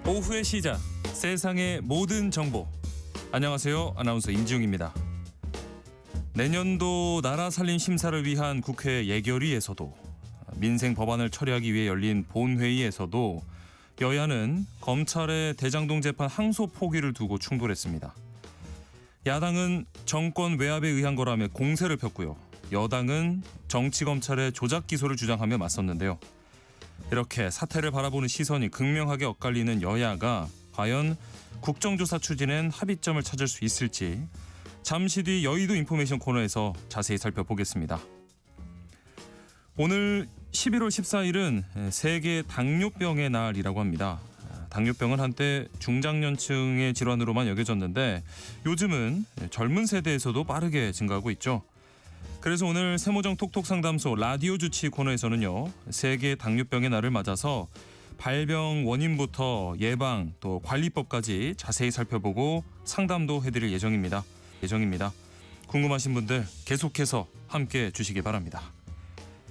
오후의 시작, 세상의 모든 정보. 안녕하세요, 아나운서 임지웅입니다. 내년도 나라 살림 심사를 위한 국회 예결위에서도, 민생 법안을 처리하기 위해 열린 본회의에서도 여야는 검찰의 대장동 재판 항소 포기를 두고 충돌했습니다. 야당은 정권 외압에 의한 거라며 공세를 폈고요. 여당은 정치검찰의 조작 기소를 주장하며 맞섰는데요. 이렇게 사태를 바라보는 시선이 극명하게 엇갈리는 여야가 과연 국정조사 추진엔 합의점을 찾을 수 있을지 잠시 뒤 여의도 인포메이션 코너에서 자세히 살펴보겠습니다. 오늘 11월 14일은 세계 당뇨병의 날이라고 합니다. 당뇨병은 한때 중장년층의 질환으로만 여겨졌는데 요즘은 젊은 세대에서도 빠르게 증가하고 있죠. 그래서 오늘 세모정 톡톡 상담소 라디오 주치 코너에서는요, 세계 당뇨병의 날을 맞아서 발병 원인부터 예방 또 관리법까지 자세히 살펴보고 상담도 해드릴 예정입니다. 궁금하신 분들 계속해서 함께해 주시기 바랍니다.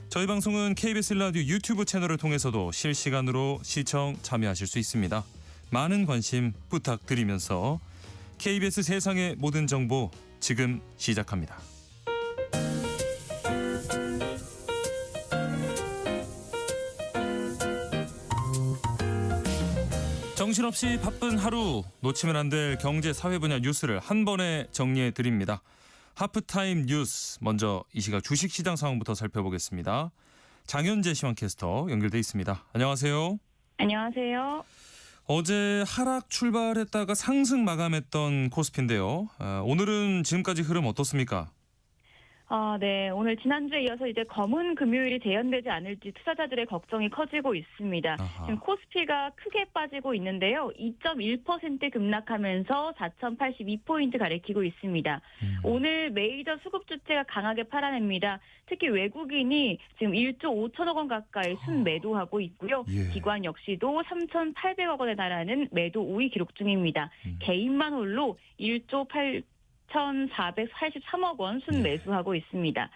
저희 방송은 KBS 라디오 유튜브 채널을 통해서도 실시간으로 시청 참여하실 수 있습니다. 많은 관심 부탁드리면서 KBS 세상의 모든 정보 지금 시작합니다. 정신없이 바쁜 하루, 놓치면 안 될 경제 사회 분야 뉴스를 한 번에 정리해 드립니다. 하프타임 뉴스, 먼저 이 시각 주식시장 상황부터 살펴보겠습니다. 장현재 시황캐스터 연결돼 있습니다. 안녕하세요. 안녕하세요. 어제 하락 출발했다가 상승 마감했던 코스피인데요. 오늘은 지금까지 흐름 어떻습니까? 네. 오늘 지난주에 이어서 이제 검은 금요일이 재현되지 않을지 투자자들의 걱정이 커지고 있습니다. 아하. 지금 코스피가 크게 빠지고 있는데요. 2.1% 급락하면서 4,082포인트 가리키고 있습니다. 오늘 메이저 수급 주체가 강하게 팔아냅니다. 특히 외국인이 지금 1조 5천억 원 가까이 순매도하고 있고요. 예. 기관 역시도 3,800억 원에 달하는 매도 우위 기록 중입니다. 개인만 홀로 1조 1,483억 원 순매수하고 있습니다.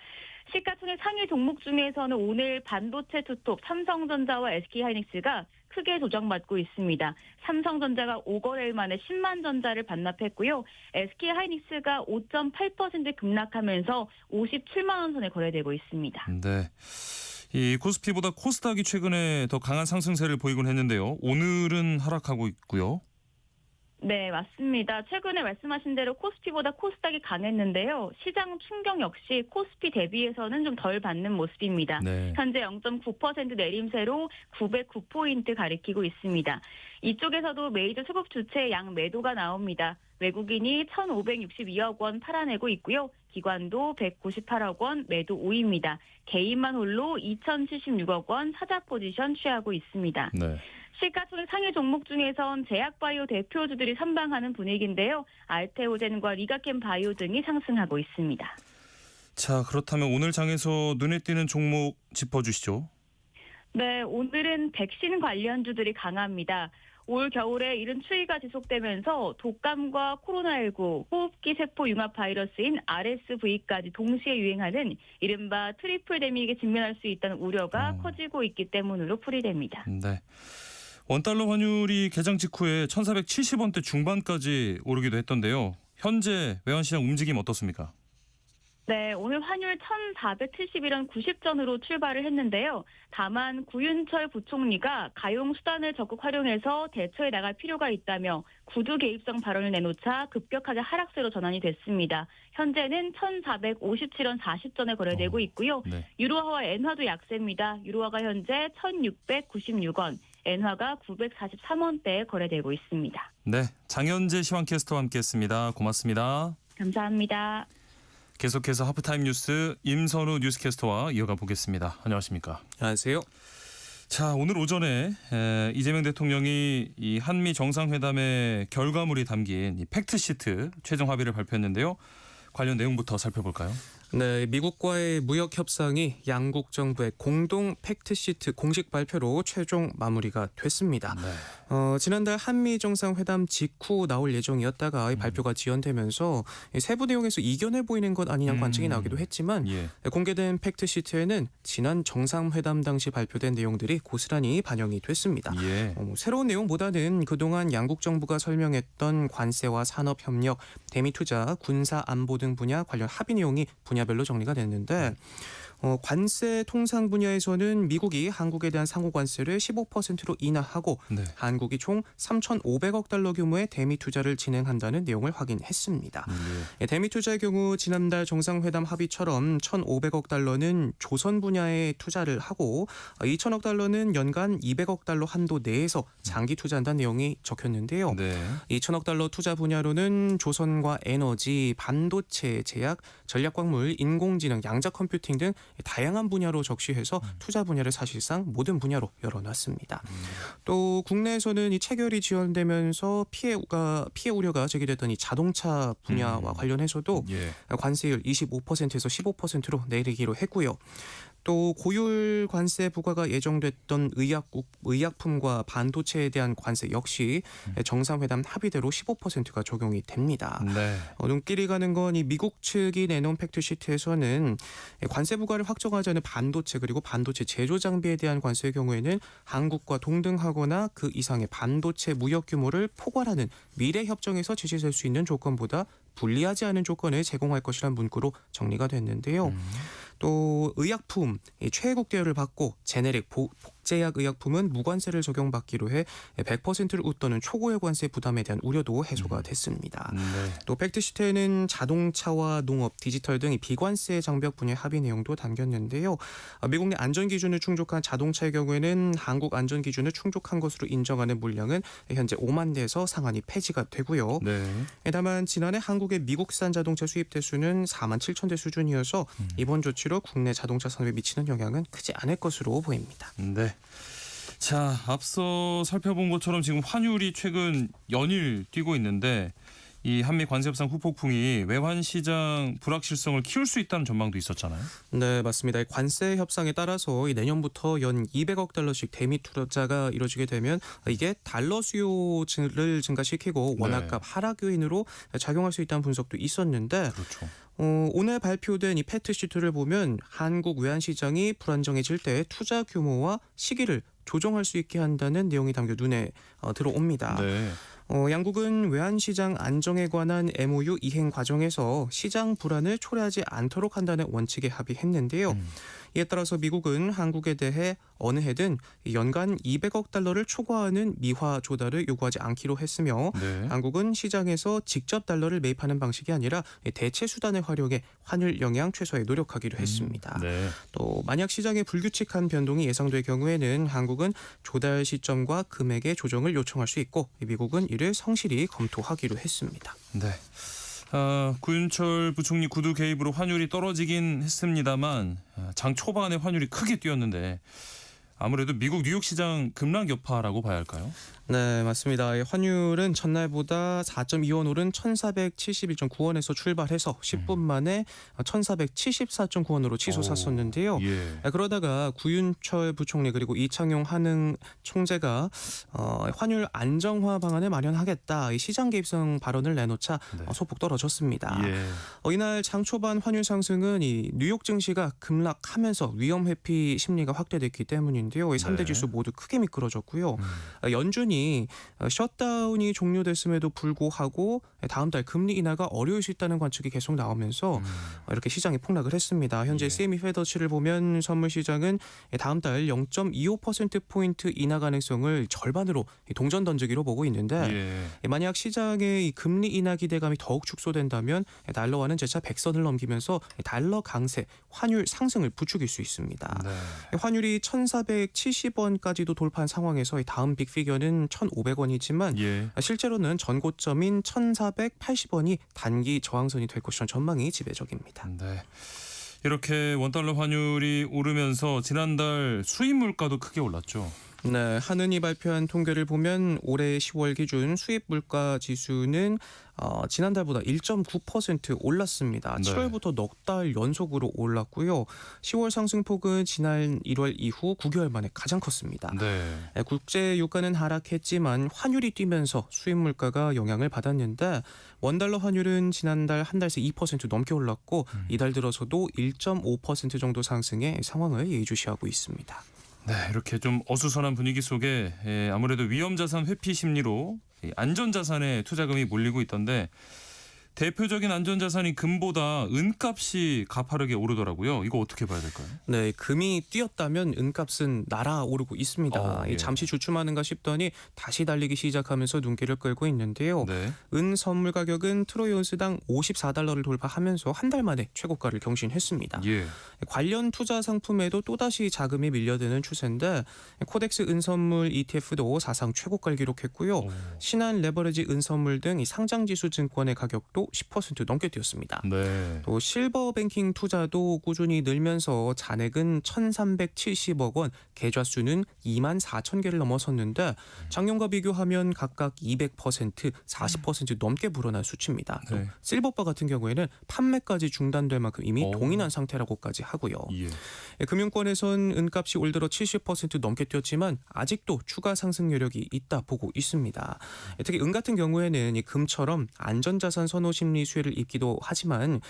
시가총액 상위 종목 중에서는 오늘 반도체 투톱 삼성전자와 SK하이닉스가 크게 조정받고 있습니다. 삼성전자가 5거래일 만에 10만 전자를 반납했고요. SK하이닉스가 5.8% 급락하면서 57만 원 선에 거래되고 있습니다. 네. 이 코스피보다 코스닥이 최근에 더 강한 상승세를 보이곤 했는데요. 오늘은 하락하고 있고요. 네, 맞습니다. 최근에 말씀하신 대로 코스피보다 코스닥이 강했는데요. 시장 충격 역시 코스피 대비해서는 좀 덜 받는 모습입니다. 네. 현재 0.9% 내림세로 909포인트 가리키고 있습니다. 이쪽에서도 메이저 수급 주체의 양 매도가 나옵니다. 외국인이 1,562억 원 팔아내고 있고요. 기관도 198억 원 매도 우위입니다. 개인만 홀로 2,076억 원 사자 포지션 취하고 있습니다. 네. 시가총액 상위 종목 중에선 제약바이오 대표주들이 선방하는 분위기인데요. 알테오젠과 리가켄 바이오 등이 상승하고 있습니다. 자, 그렇다면 오늘 장에서 눈에 띄는 종목 짚어주시죠. 네, 오늘은 백신 관련주들이 강합니다. 올 겨울에 이른 추위가 지속되면서 독감과 코로나19, 호흡기 세포 융합 바이러스인 RSV까지 동시에 유행하는 이른바 트리플 데믹에 직면할 수 있다는 우려가 커지고 있기 때문으로 풀이됩니다. 네. 원달러 환율이 개장 직후에 1,470원대 중반까지 오르기도 했던데요. 현재 외환시장 움직임 어떻습니까? 네, 오늘 환율 1,471원 90전으로 출발을 했는데요. 다만 구윤철 부총리가 가용 수단을 적극 활용해서 대처해 나갈 필요가 있다며 구두 개입성 발언을 내놓자 급격하게 하락세로 전환이 됐습니다. 현재는 1,457원 40전에 거래되고 있고요. 네. 유로화와 엔화도 약세입니다. 유로화가 현재 1,696원, 엔화가 943원대에 거래되고 있습니다. 네, 장현재 시황캐스터와 함께했습니다. 고맙습니다. 감사합니다. 계속해서 하프타임 뉴스 임선우 뉴스캐스터와 이어가 보겠습니다. 안녕하십니까? 안녕하세요. 자, 오늘 오전에 이재명 대통령이 이 한미 정상회담의 결과물이 담긴 이 팩트시트 최종 합의를 발표했는데요. 관련 내용부터 살펴볼까요? 네, 미국과의 무역 협상이 양국 정부의 공동 팩트시트 공식 발표로 최종 마무리가 됐습니다. 네. 지난달 한미 정상회담 직후 나올 예정이었다가 이 발표가 지연되면서 세부 내용에서 이견해 보이는 것 아니냐는 관측이 나오기도 했지만 예. 공개된 팩트시트에는 지난 정상회담 당시 발표된 내용들이 고스란히 반영이 됐습니다. 예. 새로운 내용보다는 그동안 양국 정부가 설명했던 관세와 산업협력, 대미투자, 군사 안보 등 분야 관련 합의 내용이 분야별로 정리가 됐는데 관세 통상 분야에서는 미국이 한국에 대한 상호 관세를 15%로 인하하고 네. 한국이 총 3,500억 달러 규모의 대미 투자를 진행한다는 내용을 확인했습니다. 대미 투자의 경우 지난달 정상회담 합의처럼 1,500억 달러는 조선 분야에 투자를 하고 2,000억 달러는 연간 200억 달러 한도 내에서 장기 투자한다는 내용이 적혔는데요. 네. 2,000억 달러 투자 분야로는 조선과 에너지, 반도체, 제약, 전략광물, 인공지능, 양자 컴퓨팅 등 다양한 분야로 적시해서 투자 분야를 사실상 모든 분야로 열어놨습니다. 또 국내에서는 이 체결이 지연되면서 피해 우려가 제기됐던 이 자동차 분야와 관련해서도 예. 관세율 25%에서 15%로 내리기로 했고요. 또 고율 관세 부과가 예정됐던 의약품과 반도체에 대한 관세 역시 정상회담 합의대로 15%가 적용이 됩니다. 네. 눈길이 가는 건 이 미국 측이 내놓은 팩트시트에서는 관세 부과를 확정하자는 반도체 그리고 반도체 제조 장비에 대한 관세의 경우에는 한국과 동등하거나 그 이상의 반도체 무역 규모를 포괄하는 미래 협정에서 제시될 수 있는 조건보다 불리하지 않은 조건을 제공할 것이란 문구로 정리가 됐는데요. 또 의약품 최애국 대우를 받고 제네릭 복제약 의약품은 무관세를 적용받기로 해 100%를 웃도는 초고액 관세 부담에 대한 우려도 해소가 됐습니다. 네. 또 팩트시트에는 자동차와 농업, 디지털 등 비관세 장벽 분야 합의 내용도 담겼는데요. 미국 내 안전 기준을 충족한 자동차의 경우에는 한국 안전 기준을 충족한 것으로 인정하는 물량은 현재 5만 대에서 상한이 폐지가 되고요. 네. 다만 지난해 한국의 미국산 자동차 수입 대수는 4만 7천 대 수준이어서 이번 조치로 국내 자동차 산업에 미치는 영향은 크지 않을 것으로 보입니다. 네. 자, 앞서 살펴본 것처럼 지금 환율이 최근 연일 뛰고 있는데 이 한미 관세 협상 후폭풍이 외환 시장 불확실성을 키울 수 있다는 전망도 있었잖아요. 네, 맞습니다. 이 관세 협상에 따라서 내년부터 연 200억 달러씩 대미 투자가 이루어지게 되면 이게 달러 수요를 증가시키고 원화값 하락 요인으로 작용할 수 있다는 분석도 있었는데 그렇죠. 오늘 발표된 이 팩트시트를 보면 한국 외환 시장이 불안정해질 때 투자 규모와 시기를 조정할 수 있게 한다는 내용이 담겨 눈에 들어옵니다. 네. 양국은 외환시장 안정에 관한 MOU 이행 과정에서 시장 불안을 초래하지 않도록 한다는 원칙에 합의했는데요. 이에 따라서 미국은 한국에 대해 어느 해든 연간 200억 달러를 초과하는 미화 조달을 요구하지 않기로 했으며 네. 한국은 시장에서 직접 달러를 매입하는 방식이 아니라 대체 수단을 활용해 환율 영향 최소에 노력하기로 했습니다. 네. 또 만약 시장에 불규칙한 변동이 예상될 경우에는 한국은 조달 시점과 금액의 조정을 요청할 수 있고 미국은 이를 성실히 검토하기로 했습니다. 네. 구윤철 부총리 구두 개입으로 환율이 떨어지긴 했습니다만 장 초반에 환율이 크게 뛰었는데 아무래도 미국 뉴욕 시장 급락 여파라고 봐야 할까요? 네, 맞습니다. 환율은 전날보다 4.2원 오른 1,471.9원에서 출발해서 10분 만에 1,474.9원으로 치솟았었는데요. 예. 그러다가 구윤철 부총리 그리고 이창용 한흥 총재가 환율 안정화 방안을 마련하겠다 이 시장 개입성 발언을 내놓자 소폭 떨어졌습니다. 예. 이날 장 초반 환율 상승은 이 뉴욕 증시가 급락하면서 위험 회피 심리가 확대됐기 때문인데요. 이 3대 지수 모두 크게 미끄러졌고요. 연준이 셧다운이 종료됐음에도 불구하고 다음 달 금리 인하가 어려울 수 있다는 관측이 계속 나오면서 이렇게 시장이 폭락을 했습니다. 현재 CME 페더치를 보면 선물 시장은 다음 달 0.25%포인트 인하 가능성을 절반으로 동전 던지기로 보고 있는데 만약 시장의 이 금리 인하 기대감이 더욱 축소된다면 달러와는 재차 100선을 넘기면서 달러 강세, 환율 상승을 부추길 수 있습니다. 네. 환율이 1,470원까지도 돌파한 상황에서 다음 빅피겨는 1,500원이지만 실제로는 전고점인 1,480원이 단기 저항선이 될 것이라는 전망이 지배적입니다. 네. 이렇게 원달러 환율이 오르면서 지난달 수입 물가도 크게 올랐죠. 네, 한은이 발표한 통계를 보면 올해 10월 기준 수입 물가 지수는 지난달보다 1.9% 올랐습니다. 네. 7월부터 넉 달 연속으로 올랐고요. 10월 상승폭은 지난 1월 이후 9개월 만에 가장 컸습니다. 네. 국제 유가는 하락했지만 환율이 뛰면서 수입 물가가 영향을 받았는데 원달러 환율은 지난달 한 달 새 2% 넘게 올랐고 이달 들어서도 1.5% 정도 상승해 상황을 예의주시하고 있습니다. 네, 이렇게 좀 어수선한 분위기 속에 아무래도 위험자산 회피 심리로 이 안전자산에 투자금이 몰리고 있던데 대표적인 안전자산이 금보다 은값이 가파르게 오르더라고요. 이거 어떻게 봐야 될까요? 네, 금이 뛰었다면 은값은 날아오르고 있습니다. 예. 잠시 주춤하는가 싶더니 다시 달리기 시작하면서 눈길을 끌고 있는데요. 네. 은 선물 가격은 트로이 온스당 54달러를 돌파하면서 한 달 만에 최고가를 경신했습니다. 예. 관련 투자 상품에도 또다시 자금이 밀려드는 추세인데 코덱스 은선물 ETF도 사상 최고가를 기록했고요. 오. 신한 레버리지 은선물 등 이 상장지수 증권의 가격도 10% 넘게 뛰었습니다. 네. 또 실버뱅킹 투자도 꾸준히 늘면서 잔액은 1,370억 원, 계좌 수는 2만 4천 개를 넘어섰는데 작년과 비교하면 각각 200%, 40% 넘게 불어난 수치입니다. 또 네. 실버바 같은 경우에는 판매까지 중단될 만큼 이미 오. 동일한 상태라고까지 하고요. 예. 금융권에선 은값이 올 들어 70% 넘게 뛰었지만 아직도 추가 상승 여력이 있다 보고 있습니다. 특히 은 같은 경우에는 이 금처럼 안전자산 선호 심리 수혜를 입기도 하지만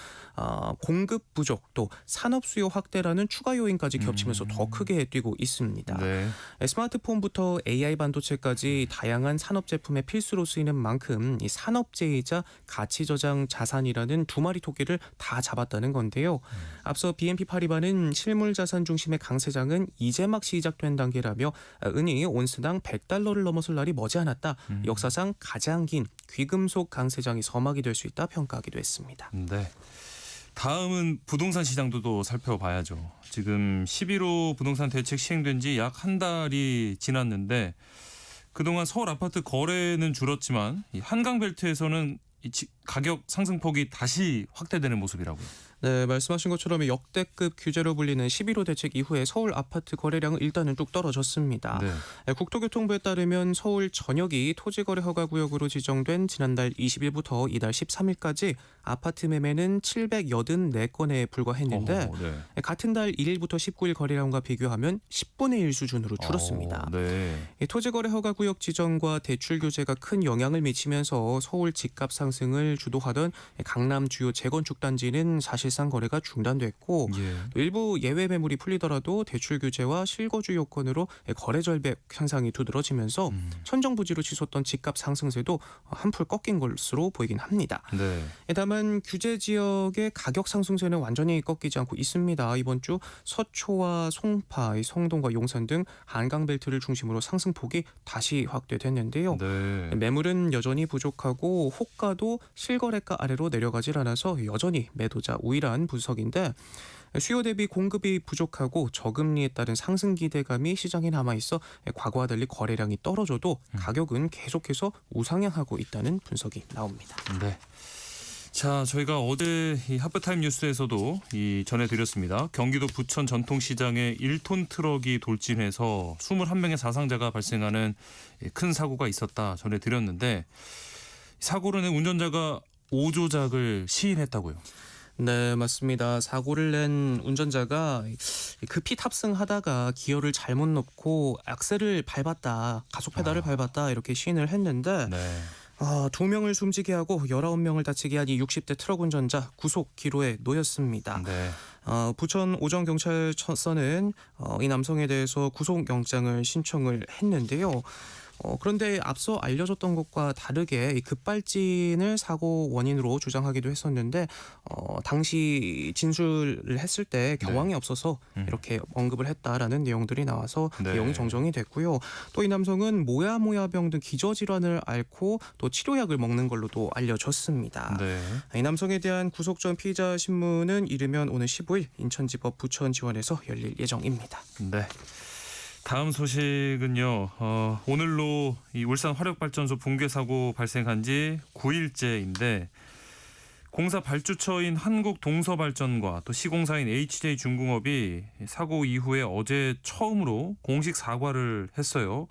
공급 부족 또 산업 수요 확대라는 추가 요인까지 겹치면서 더 크게 뛰고 있습니다. 네. 스마트폰부터 AI 반도체까지 다양한 산업 제품의 필수로 쓰이는 만큼 이 산업재이자 가치저장 자산이라는 두 마리 토끼를 다 잡았다는 건데요. 앞서 BNP 파리바는 실물 자산 중심의 강세장은 이제 막 시작된 단계라며 은이 온스당 100달러를 넘어설 날이 머지않았다. 역사상 가장 긴 귀금속 강세장이 서막이 될 수 있다 평가하기도 했습니다. 네. 다음은 부동산 시장도 또 살펴봐야죠. 지금 11호 부동산 대책 시행된 지 약 한 달이 지났는데 그동안 서울 아파트 거래는 줄었지만 이 한강벨트에서는 가격 상승폭이 다시 확대되는 모습이라고요. 네, 말씀하신 것처럼 역대급 규제로 불리는 11호 대책 이후에 서울 아파트 거래량은 일단은 뚝 떨어졌습니다. 네. 국토교통부에 따르면 서울 전역이 토지거래 허가구역으로 지정된 지난달 20일부터 이달 13일까지 아파트 매매는 784건에 불과했는데 네. 같은 달 1일부터 19일 거래량과 비교하면 10분의 1 수준으로 줄었습니다. 네. 이 토지거래 허가구역 지정과 대출 규제가 큰 영향을 미치면서 서울 집값 상승을 주도하던 강남 주요 재건축 단지는 사실상 거래가 중단됐고 예. 또 일부 예외 매물이 풀리더라도 대출 규제와 실거주 요건으로 거래 절벽 현상이 두드러지면서 천정부지로 치솟던 집값 상승세도 한풀 꺾인 것으로 보이긴 합니다. 네. 다만 규제 지역의 가격 상승세는 완전히 꺾이지 않고 있습니다. 이번 주 서초와 송파, 성동과 용산 등 한강벨트를 중심으로 상승폭이 다시 확대됐는데요. 네. 매물은 여전히 부족하고 호가도 실거래가 아래로 내려가질 않아서 여전히 매도자 우위란 분석인데 수요 대비 공급이 부족하고 저금리에 따른 상승 기대감이 시장에 남아있어 과거와 달리 거래량이 떨어져도 가격은 계속해서 우상향하고 있다는 분석이 나옵니다. 네. 자, 저희가 어제 이 하프타임 뉴스에서도 전해드렸습니다. 경기도 부천 전통시장에 1톤 트럭이 돌진해서 21명의 사상자가 발생하는 큰 사고가 있었다 전해드렸는데 사고로 낸 운전자가 오조작을 시인했다고요. 네, 맞습니다. 사고를 낸 운전자가 급히 탑승하다가 기어를 잘못 넣고 악셀을 밟았다, 가속 페달을 밟았다 이렇게 시인을 했는데 네. 2명을 숨지게 하고 19명을 다치게 한 이 60대 트럭 운전자 구속 기로에 놓였습니다. 네. 부천 오정경찰서는 이 남성에 대해서 구속영장을 신청을 했는데요. 그런데 앞서 알려졌던 것과 다르게 이 급발진을 사고 원인으로 주장하기도 했었는데 당시 진술을 했을 때 경황이 없어서 이렇게 언급을 했다라는 내용들이 나와서 네. 내용이 정정이 됐고요. 또 이 남성은 모야모야병 등 기저질환을 앓고 또 치료약을 먹는 걸로도 알려졌습니다. 네. 이 남성에 대한 구속 전 피의자 신문은 이르면 오늘 15일 인천지법 부천지원에서 열릴 예정입니다. 네. 다음 소식은요. 오늘로 이 울산 화력발전소 붕괴 사고 발생한 지 9일째인데 공사 발주처인 한국동서발전과 또 시공사인 HJ중공업이 사고 이후에 어제 처음으로 공식 사과를 했어요.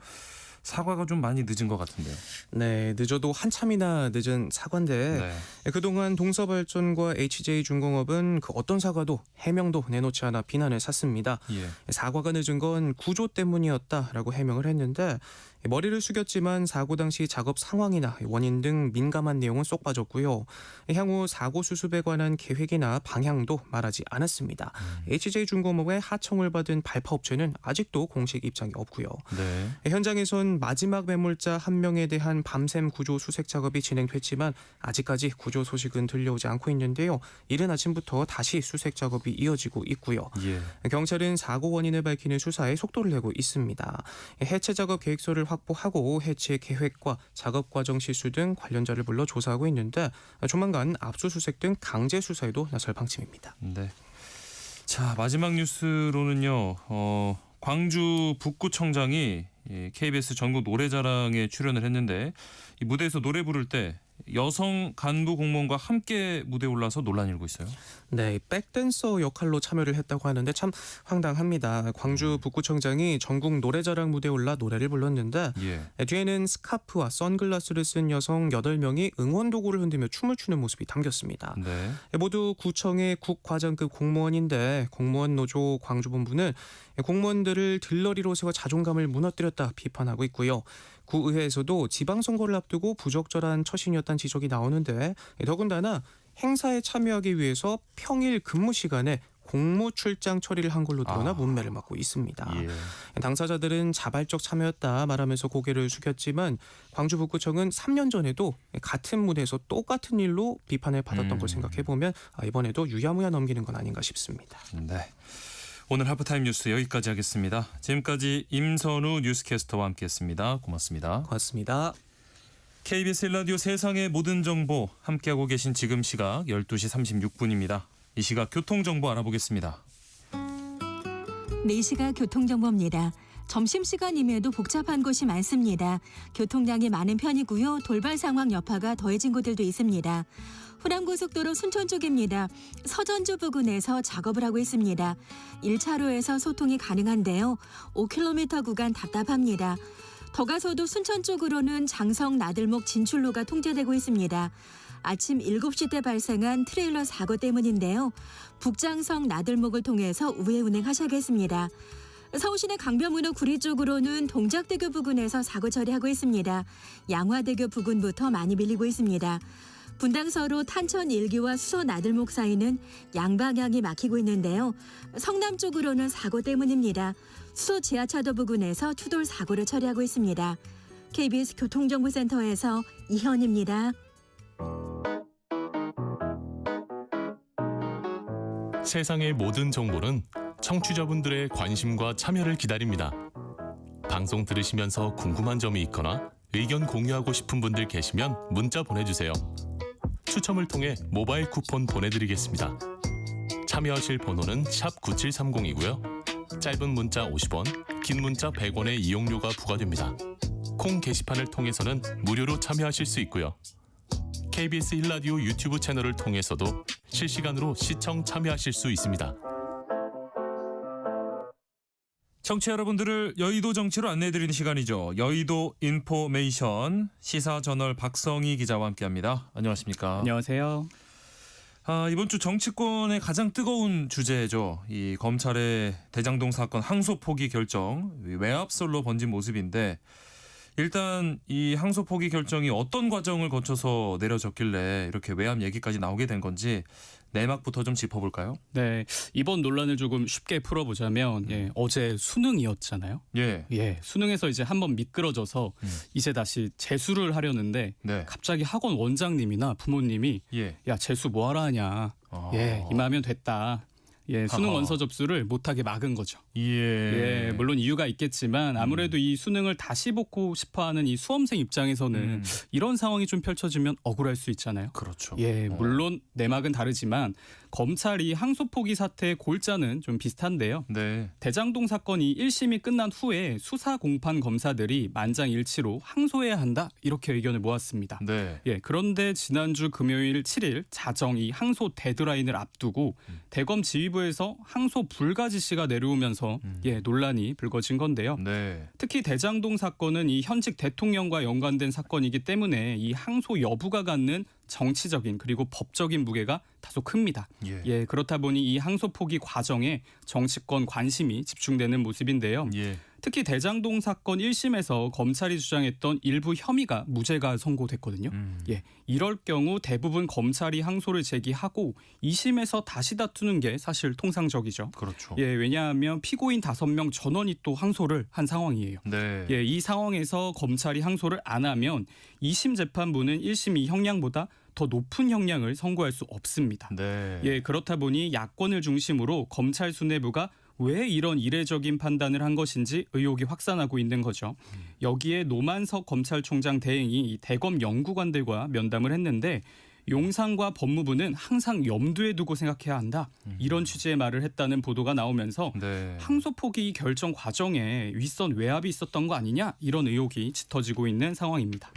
사과가 좀 많이 늦은 것 같은데요. 네, 늦어도 한참이나 늦은 사과인데 그동안 동서발전과 HJ중공업은 그 어떤 사과도 해명도 내놓지 않아 비난을 샀습니다. 예. 사과가 늦은 건 구조 때문이었다라고 해명을 했는데 머리를 숙였지만 사고 당시 작업 상황이나 원인 등 민감한 내용은 쏙 빠졌고요. 향후 사고 수습에 관한 계획이나 방향도 말하지 않았습니다. HJ중공업의 하청을 받은 발파업체는 아직도 공식 입장이 없고요. 네. 현장에선 마지막 매몰자 한 명에 대한 밤샘 구조 수색 작업이 진행됐지만 아직까지 구조 소식은 들려오지 않고 있는데요. 이른 아침부터 다시 수색 작업이 이어지고 있고요. 예. 경찰은 사고 원인을 밝히는 수사에 속도를 내고 있습니다. 해체 작업 계획서를 확보하고 해체 계획과 작업 과정 실수 등 관련자를 불러 조사하고 있는데 조만간 압수수색 등 강제 수사에도 나설 방침입니다. 네. 자, 마지막 뉴스로는요. 광주 북구청장이 KBS 전국 노래자랑에 출연을 했는데 이 무대에서 노래 부를 때 여성 간부 공무원과 함께 무대에 올라서 논란이 일고 있어요. 네, 백댄서 역할로 참여를 했다고 하는데 참 황당합니다. 광주 북구청장이 전국 노래자랑 무대에 올라 노래를 불렀는데 뒤에는 스카프와 선글라스를 쓴 여성 8명이 응원 도구를 흔들며 춤을 추는 모습이 담겼습니다. 네. 모두 구청의 국과장급 공무원인데 공무원 노조 광주본부는 공무원들을 들러리로 세워 자존감을 무너뜨렸다 비판하고 있고요. 구의회에서도 지방선거를 앞두고 부적절한 처신이었다는 지적이 나오는데 더군다나 행사에 참여하기 위해서 평일 근무 시간에 공무 출장 처리를 한 걸로 드러나 문매를 맞고 있습니다. 당사자들은 자발적 참여였다 말하면서 고개를 숙였지만 광주 북구청은 3년 전에도 같은 무대에서 똑같은 일로 비판을 받았던 걸 생각해보면 이번에도 유야무야 넘기는 건 아닌가 싶습니다. 네. 오늘 하프타임 뉴스 여기까지 하겠습니다. 지금까지 임선우 뉴스캐스터와 함께했습니다. 고맙습니다. 고맙습니다. KBS 1라디오 세상의 모든 정보 함께하고 계신 지금 시각 12시 36분입니다. 이 시각 교통정보 알아보겠습니다. 4시각 교통정보입니다. 점심시간임에도 복잡한 곳이 많습니다. 교통량이 많은 편이고요. 돌발 상황 여파가 더해진 곳들도 있습니다. 호남고속도로 순천 쪽입니다. 서전주 부근에서 작업을 하고 있습니다. 1차로에서 소통이 가능한데요. 5km 구간 답답합니다. 더 가서도 순천 쪽으로는 장성 나들목 진출로가 통제되고 있습니다. 아침 7시 때 발생한 트레일러 사고 때문인데요. 북장성 나들목을 통해서 우회 운행하셔야겠습니다. 서울시내 강변문호 구리 쪽으로는 동작대교 부근에서 사고 처리하고 있습니다. 양화대교 부근부터 많이 밀리고 있습니다. 분당서로 탄천 1기와 수서 나들목 사이는 양방향이 막히고 있는데요. 성남 쪽으로는 사고 때문입니다. 수서 지하차도 부근에서 추돌 사고를 처리하고 있습니다. KBS 교통정보센터에서 이현입니다. 세상의 모든 정보는 청취자분들의 관심과 참여를 기다립니다. 방송 들으시면서 궁금한 점이 있거나 의견 공유하고 싶은 분들 계시면 문자 보내주세요. 추첨을 통해 모바일 쿠폰 보내드리겠습니다. 참여하실 번호는 샵 9730이고요. 짧은 문자 50원, 긴 문자 100원의 이용료가 부과됩니다. 콩 게시판을 통해서는 무료로 참여하실 수 있고요. KBS 1라디오 유튜브 채널을 통해서도 실시간으로 시청 참여하실 수 있습니다. 청취자 여러분들을 여의도 정치로 안내해드리는 시간이죠. 여의도 인포메이션 시사저널 박성희 기자와 함께합니다. 안녕하십니까? 안녕하세요. 이번 주 정치권의 가장 뜨거운 주제죠. 이 검찰의 대장동 사건 항소 포기 결정, 외압설로 번진 모습인데 일단 이 항소 포기 결정이 어떤 과정을 거쳐서 내려졌길래 이렇게 외압 얘기까지 나오게 된 건지 내막부터 좀 짚어볼까요? 네, 이번 논란을 조금 쉽게 풀어보자면 어제 수능이었잖아요. 수능에서 이제 한번 미끄러져서 이제 다시 재수를 하려는데 갑자기 학원 원장님이나 부모님이 야 재수 뭐하러 하냐. 임하면 됐다. 수능 원서 접수를 못하게 막은 거죠. 물론 이유가 있겠지만 아무래도 이 수능을 다시 보고 싶어하는 이 수험생 입장에서는 이런 상황이 좀 펼쳐지면 억울할 수 있잖아요. 그렇죠. 물론 내막은 다르지만 검찰이 항소 포기 사태의 골자는 좀 비슷한데요. 네. 대장동 사건이 1심이 끝난 후에 수사 공판 검사들이 만장일치로 항소해야 한다 이렇게 의견을 모았습니다. 네. 예, 그런데 지난주 금요일 7일 자정 이 항소 데드라인을 앞두고 대검 지휘부에서 항소 불가 지시가 내려오면서 논란이 불거진 건데요. 네. 특히 대장동 사건은 이 현직 대통령과 연관된 사건이기 때문에 이 항소 여부가 갖는 정치적인 그리고 법적인 무게가 다소 큽니다. 예, 그렇다 보니 이 항소 포기 과정에 정치권 관심이 집중되는 모습인데요. 예. 특히 대장동 사건 1심에서 검찰이 주장했던 일부 혐의가 무죄가 선고됐거든요. 예, 이럴 경우 대부분 검찰이 항소를 제기하고 2심에서 다시 다투는 게 사실 통상적이죠. 그렇죠. 예, 왜냐하면 피고인 5명 전원이 또 항소를 한 상황이에요. 네. 예, 이 상황에서 검찰이 항소를 안 하면 2심 재판부는 1심 이 형량보다 더 높은 형량을 선고할 수 없습니다. 네. 예, 그렇다 보니 야권을 중심으로 검찰 수뇌부가 왜 이런 이례적인 판단을 한 것인지 의혹이 확산하고 있는 거죠. 여기에 노만석 검찰총장 대행이 이 대검 연구관들과 면담을 했는데 용산과 법무부는 항상 염두에 두고 생각해야 한다. 이런 취지의 말을 했다는 보도가 나오면서 네. 항소 포기 결정 과정에 윗선 외압이 있었던 거 아니냐 이런 의혹이 짙어지고 있는 상황입니다.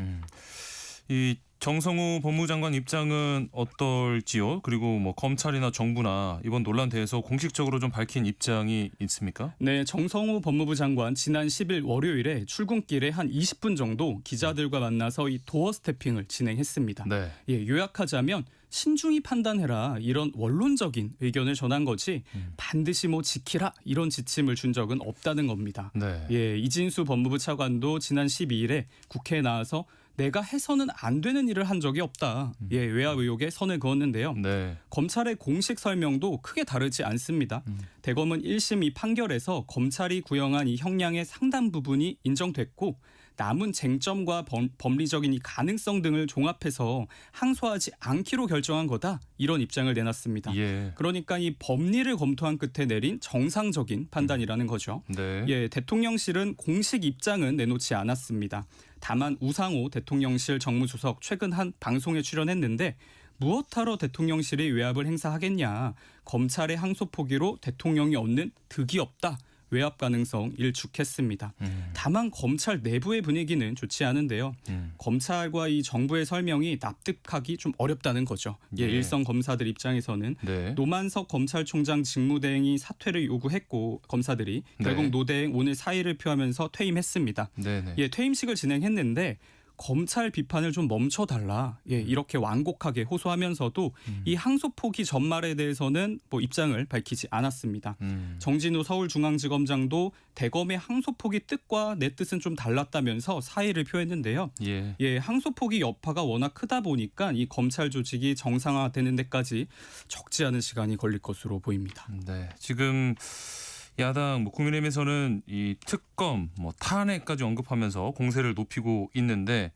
이 정성호 법무장관 입장은 어떨지요? 그리고 뭐 검찰이나 정부나 이번 논란 대해서 공식적으로 좀 밝힌 입장이 있습니까? 네, 정성호 법무부 장관 지난 10일 월요일에 출근길에 한 20분 정도 기자들과 만나서 이 도어 스태핑을 진행했습니다. 네. 예, 요약하자면 신중히 판단해라 이런 원론적인 의견을 전한 거지 반드시 뭐 지키라 이런 지침을 준 적은 없다는 겁니다. 네. 예, 이진수 법무부 차관도 지난 12일에 국회에 나와서 내가 해서는 안 되는 일을 한 적이 없다. 예, 외압 의혹에 선을 그었는데요. 네. 검찰의 공식 설명도 크게 다르지 않습니다. 대검은 1심 이 판결에서 검찰이 구형한 이 형량의 상당 부분이 인정됐고 남은 쟁점과 법리적인 이 가능성 등을 종합해서 항소하지 않기로 결정한 거다. 이런 입장을 내놨습니다. 예. 그러니까 이 법리를 검토한 끝에 내린 정상적인 판단이라는 거죠. 네. 예, 대통령실은 공식 입장은 내놓지 않았습니다. 다만 우상호 대통령실 정무수석 최근 한 방송에 출연했는데 무엇하러 대통령실이 외압을 행사하겠냐. 검찰의 항소 포기로 대통령이 얻는 득이 없다. 외압 가능성 일축했습니다. 다만 검찰 내부의 분위기는 좋지 않은데요. 검찰과 이 정부의 설명이 납득하기 좀 어렵다는 거죠. 예, 네. 일선 검사들 입장에서는 네. 노만석 검찰총장 직무대행이 사퇴를 요구했고 검사들이 결국 네. 노대행 오늘 사의를 표하면서 퇴임했습니다. 네네. 예, 퇴임식을 진행했는데 검찰 비판을 좀 멈춰달라. 예, 이렇게 완곡하게 호소하면서도 이 항소 포기 전말에 대해서는 뭐 입장을 밝히지 않았습니다. 정진우 서울중앙지검장도 대검의 항소 포기 뜻과 내 뜻은 좀 달랐다면서 사의를 표했는데요. 예. 예, 항소 포기 여파가 워낙 크다 보니까 이 검찰 조직이 정상화되는 데까지 적지 않은 시간이 걸릴 것으로 보입니다. 네. 지금 야당 국민의힘에서는 이 특검, 탄핵까지 언급하면서 공세를 높이고 있는데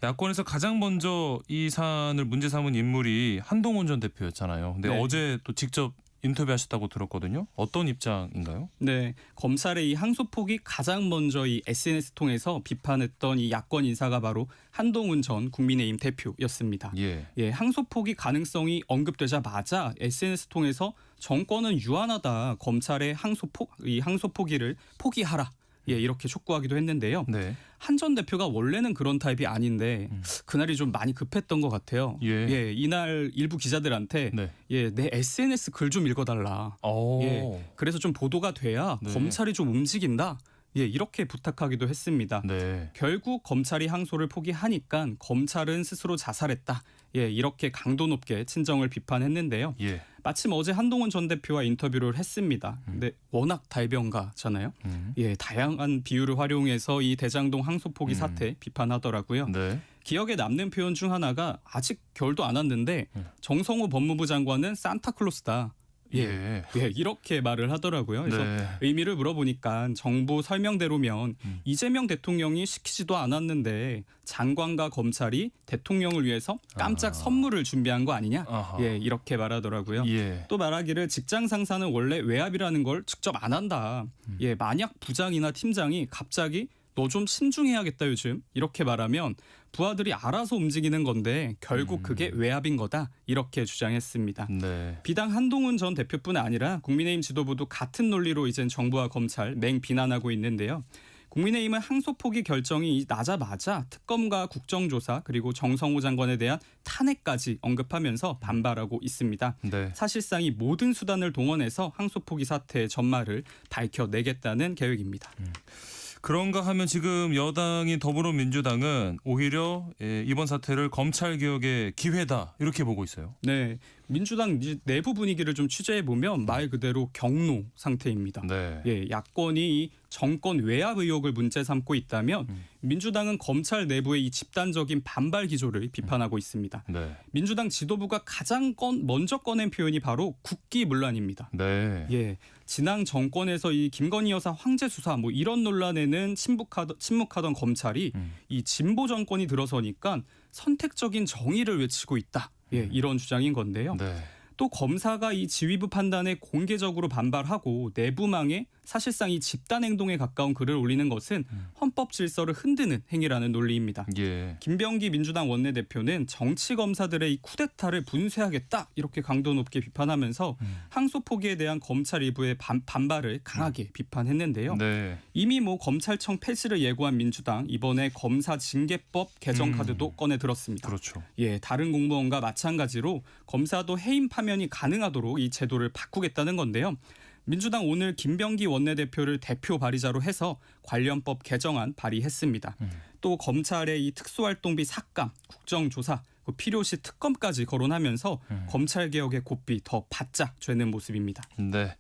야권에서 가장 먼저 이 사안을 문제 삼은 인물이 한동훈 전 대표였잖아요. 근데 네. 어제 또 직접 인터뷰하셨다고 들었거든요. 어떤 입장인가요? 네, 검찰의 이 항소 폭이 가장 먼저 이 SNS 통해서 비판했던 이 야권 인사가 바로 한동훈 전 국민의힘 대표였습니다. 예. 예, 항소 포기 가능성이 언급되자마자 SNS 통해서 정권은 유한하다. 검찰의 항소 포기를 포기하라. 예, 이렇게 촉구하기도 했는데요. 네. 한 전 대표가 원래는 그런 타입이 아닌데 그날이 좀 많이 급했던 것 같아요. 예. 이날 일부 기자들한테 네. 내 SNS 글 좀 읽어달라. 오. 예, 그래서 좀 보도가 돼야 네. 검찰이 좀 움직인다. 예, 이렇게 부탁하기도 했습니다. 네. 결국 검찰이 항소를 포기하니까 검찰은 스스로 자살했다. 예, 이렇게 강도 높게 친정을 비판했는데요. 예. 마침 어제 한동훈 전 대표와 인터뷰를 했습니다. 근데 워낙 달변가잖아요. 예, 다양한 비유를 활용해서 이 대장동 항소 포기 사태 비판하더라고요. 네. 기억에 남는 표현 중 하나가 아직 겨울도 안 왔는데 정성호 법무부 장관은 산타클로스다. 예, 이렇게 말을 하더라고요. 그래서 네. 의미를 물어보니까 정부 설명대로면 이재명 대통령이 시키지도 않았는데 장관과 검찰이 대통령을 위해서 깜짝 선물을 준비한 거 아니냐? 아하. 예, 이렇게 말하더라고요. 예. 또 말하기를 직장 상사는 원래 외압이라는 걸 직접 안 한다. 예, 만약 부장이나 팀장이 갑자기 너 좀 신중해야겠다 요즘 이렇게 말하면 부하들이 알아서 움직이는 건데 결국 그게 외압인 거다 이렇게 주장했습니다. 네. 비단 한동훈 전 대표뿐 아니라 국민의힘 지도부도 같은 논리로 이젠 정부와 검찰 맹 비난하고 있는데요. 국민의힘은 항소 포기 결정이 나자마자 특검과 국정조사 그리고 정성호 장관에 대한 탄핵까지 언급하면서 반발하고 있습니다. 네. 사실상 이 모든 수단을 동원해서 항소 포기 사태의 전말을 밝혀내겠다는 계획입니다. 그런가 하면 지금 여당인 더불어민주당은 오히려 이번 사태를 검찰개혁의 기회다 이렇게 보고 있어요. 네, 민주당 내부 분위기를 좀 취재해 보면 말 그대로 경로 상태입니다. 네. 예, 야권이 이 정권 외압 의혹을 문제 삼고 있다면 민주당은 검찰 내부의 이 집단적인 반발 기조를 비판하고 있습니다. 네. 민주당 지도부가 가장 먼저 꺼낸 표현이 바로 국기문란입니다. 네. 예, 지난 정권에서 이 김건희 여사 황제 수사 뭐 이런 논란에는 침묵하던 검찰이 이 진보 정권이 들어서니까 선택적인 정의를 외치고 있다. 예, 이런 주장인 건데요. 네. 또 검사가 이 지휘부 판단에 공개적으로 반발하고 내부망에 사실상 이 집단 행동에 가까운 글을 올리는 것은 헌법 질서를 흔드는 행위라는 논리입니다. 예. 김병기 민주당 원내대표는 정치 검사들의 이 쿠데타를 분쇄하겠다 이렇게 강도 높게 비판하면서 항소 포기에 대한 검찰 일부의 반발을 강하게 비판했는데요. 네. 이미 뭐 검찰청 폐지를 예고한 민주당 이번에 검사 징계법 개정 카드도 꺼내 들었습니다. 그렇죠. 예, 다른 공무원과 마찬가지로 검사도 해임 파면이 가능하도록 이 제도를 바꾸겠다는 건데요. 민주당 오늘 김병기 원내대표를 대표 발의자로 해서 관련법 개정안 발의했습니다. 또 검찰의 이 특수활동비 삭감, 국정조사, 필요시 특검까지 거론하면서 검찰개혁의 고삐 더 바짝 죄는 모습입니다. 네.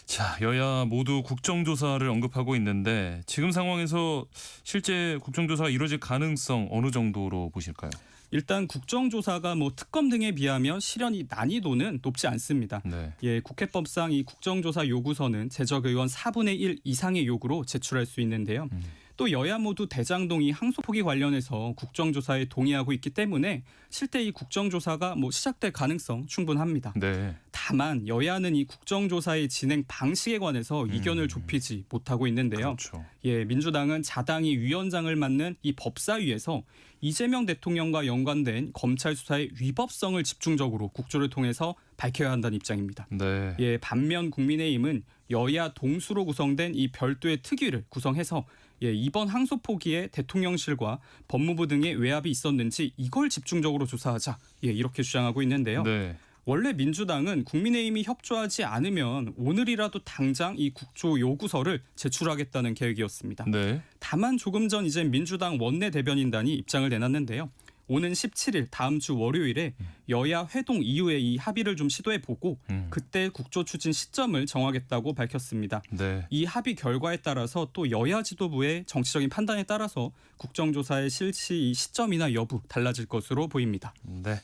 자, 여야 모두 국정조사를 언급하고 있는데 지금 상황에서 실제 국정조사가 이루어질 가능성 어느 정도로 보실까요? 일단 국정조사가 뭐 특검 등에 비하면 실현이 난이도는 높지 않습니다. 네. 예, 국회법상 이 국정조사 요구서는 재적 의원 4분의 1 이상의 요구로 제출할 수 있는데요. 또 여야 모두 대장동이 항소 포기 관련해서 국정조사에 동의하고 있기 때문에 실제 이 국정조사가 뭐 시작될 가능성 충분합니다. 네. 다만 여야는 이 국정조사의 진행 방식에 관해서 이견을 좁히지 못하고 있는데요. 그렇죠. 예, 민주당은 자당이 위원장을 맡는 이 법사위에서 이재명 대통령과 연관된 검찰 수사의 위법성을 집중적으로 국조를 통해서 밝혀야 한다는 입장입니다. 네. 예, 반면 국민의힘은 여야 동수로 구성된 이 별도의 특위를 구성해서 예, 이번 항소 포기에 대통령실과 법무부 등의 외압이 있었는지 이걸 집중적으로 조사하자. 예, 이렇게 주장하고 있는데요. 네. 원래 민주당은 국민의힘이 협조하지 않으면 오늘이라도 당장 이 국조 요구서를 제출하겠다는 계획이었습니다. 네. 다만 조금 전 이제 민주당 원내대변인단이 입장을 내놨는데요. 오는 17일 다음 주 월요일에 여야 회동 이후에 이 합의를 좀 시도해보고 그때 국조 추진 시점을 정하겠다고 밝혔습니다. 네. 이 합의 결과에 따라서 또 여야 지도부의 정치적인 판단에 따라서 국정조사의 실시 이 시점이나 여부 달라질 것으로 보입니다. 네.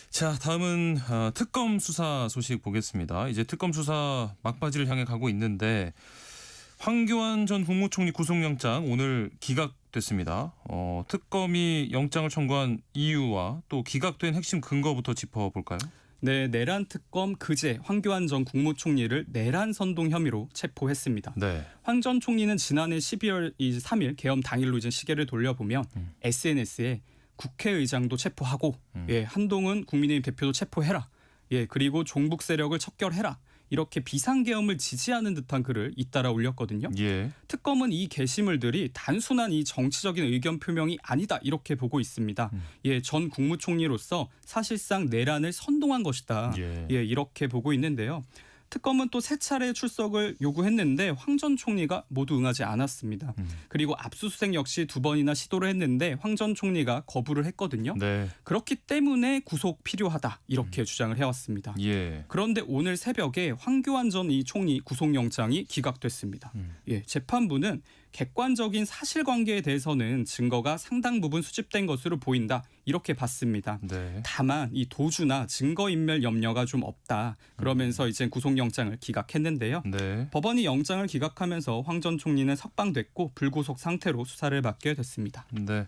자, 다음은 특검 수사 소식 보겠습니다. 이제 특검 수사 막바지를 향해 가고 있는데 황교안 전 국무총리 구속영장 오늘 기각됐습니다. 특검이 영장을 청구한 이유와 또 기각된 핵심 근거부터 짚어볼까요? 네, 내란 특검 그제 황교안 전 국무총리를 내란 선동 혐의로 체포했습니다. 네. 황 전 총리는 지난해 12월 3일 계엄 당일로 이제 시계를 돌려보면 SNS에 국회의장도 체포하고 예, 한동훈 국민의힘 대표도 체포해라. 예, 그리고 종북 세력을 척결해라. 이렇게 비상계엄을 지지하는 듯한 글을 잇따라 올렸거든요. 예. 특검은 이 게시물들이 단순한 이 정치적인 의견 표명이 아니다 이렇게 보고 있습니다. 예, 전 국무총리로서 사실상 내란을 선동한 것이다. 예. 예, 이렇게 보고 있는데요. 특검은 또 세 차례 출석을 요구했는데 황 전 총리가 모두 응하지 않았습니다. 그리고 압수수색 역시 2번이나 시도를 했는데 황 전 총리가 거부를 했거든요. 네. 그렇기 때문에 구속 필요하다 이렇게 주장을 해왔습니다. 예. 그런데 오늘 새벽에 황교안 전 이 총리 구속영장이 기각됐습니다. 예, 재판부는 객관적인 사실관계에 대해서는 증거가 상당 부분 수집된 것으로 보인다 이렇게 봤습니다. 네. 다만 이 도주나 증거인멸 염려가 좀 없다. 그러면서 이제 구속영장을 기각했는데요. 네. 법원이 영장을 기각하면서 황 전 총리는 석방됐고 불구속 상태로 수사를 받게 됐습니다. 네.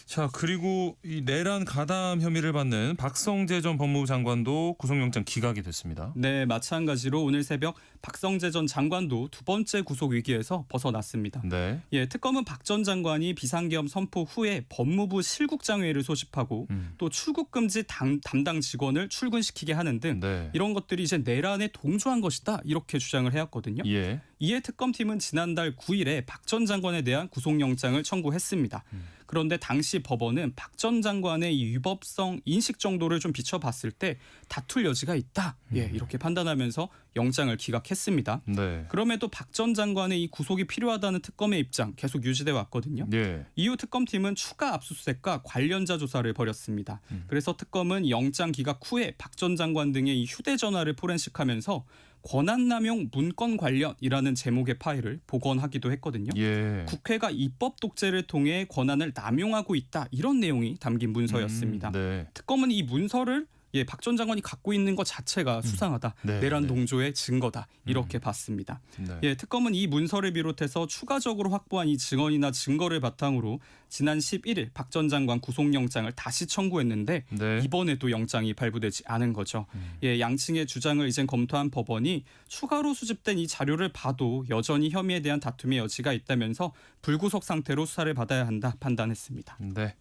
자, 그리고 이 내란 가담 혐의를 받는 박성재 전 법무부 장관도 구속영장 기각이 됐습니다. 네, 마찬가지로 오늘 새벽 박성재 전 장관도 두 번째 구속 위기에서 벗어났습니다. 네. 예, 특검은 박 전 장관이 비상계엄 선포 후에 법무부 실국장회의를 소집하고 또 출국 금지 담당 직원을 출근시키게 하는 등 네. 이런 것들이 이제 내란에 동조한 것이다 이렇게 주장을 해왔거든요. 예. 이에 특검팀은 지난달 9일에 박 전 장관에 대한 구속영장을 청구했습니다. 그런데 당시 법원은 박 전 장관의 이 위법성 인식 정도를 좀 비춰봤을 때 다툴 여지가 있다. 예, 이렇게 판단하면서 영장을 기각했습니다. 네. 그럼에도 박 전 장관의 이 구속이 필요하다는 특검의 입장 계속 유지돼 왔거든요. 예. 이후 특검팀은 추가 압수수색과 관련자 조사를 벌였습니다. 그래서 특검은 영장 기각 후에 박 전 장관 등의 이 휴대전화를 포렌식하면서 권한남용 문건 관련이라는 제목의 파일을 복원하기도 했거든요. 예. 국회가 입법 독재를 통해 권한을 남용하고 있다 이런 내용이 담긴 문서였습니다. 네. 특검은 이 문서를 박 전 장관이 갖고 있는 것 자체가 수상하다. 네, 내란 네. 동조의 증거다. 이렇게 봤습니다. 네. 특검은 이 문서를 비롯해서 추가적으로 확보한 이 증언이나 증거를 바탕으로 지난 11일 박 전 장관 구속영장을 다시 청구했는데 네. 이번에도 영장이 발부되지 않은 거죠. 양측의 주장을 이젠 검토한 법원이 추가로 수집된 이 자료를 봐도 여전히 혐의에 대한 다툼의 여지가 있다면서 불구속 상태로 수사를 받아야 한다 판단했습니다. 네.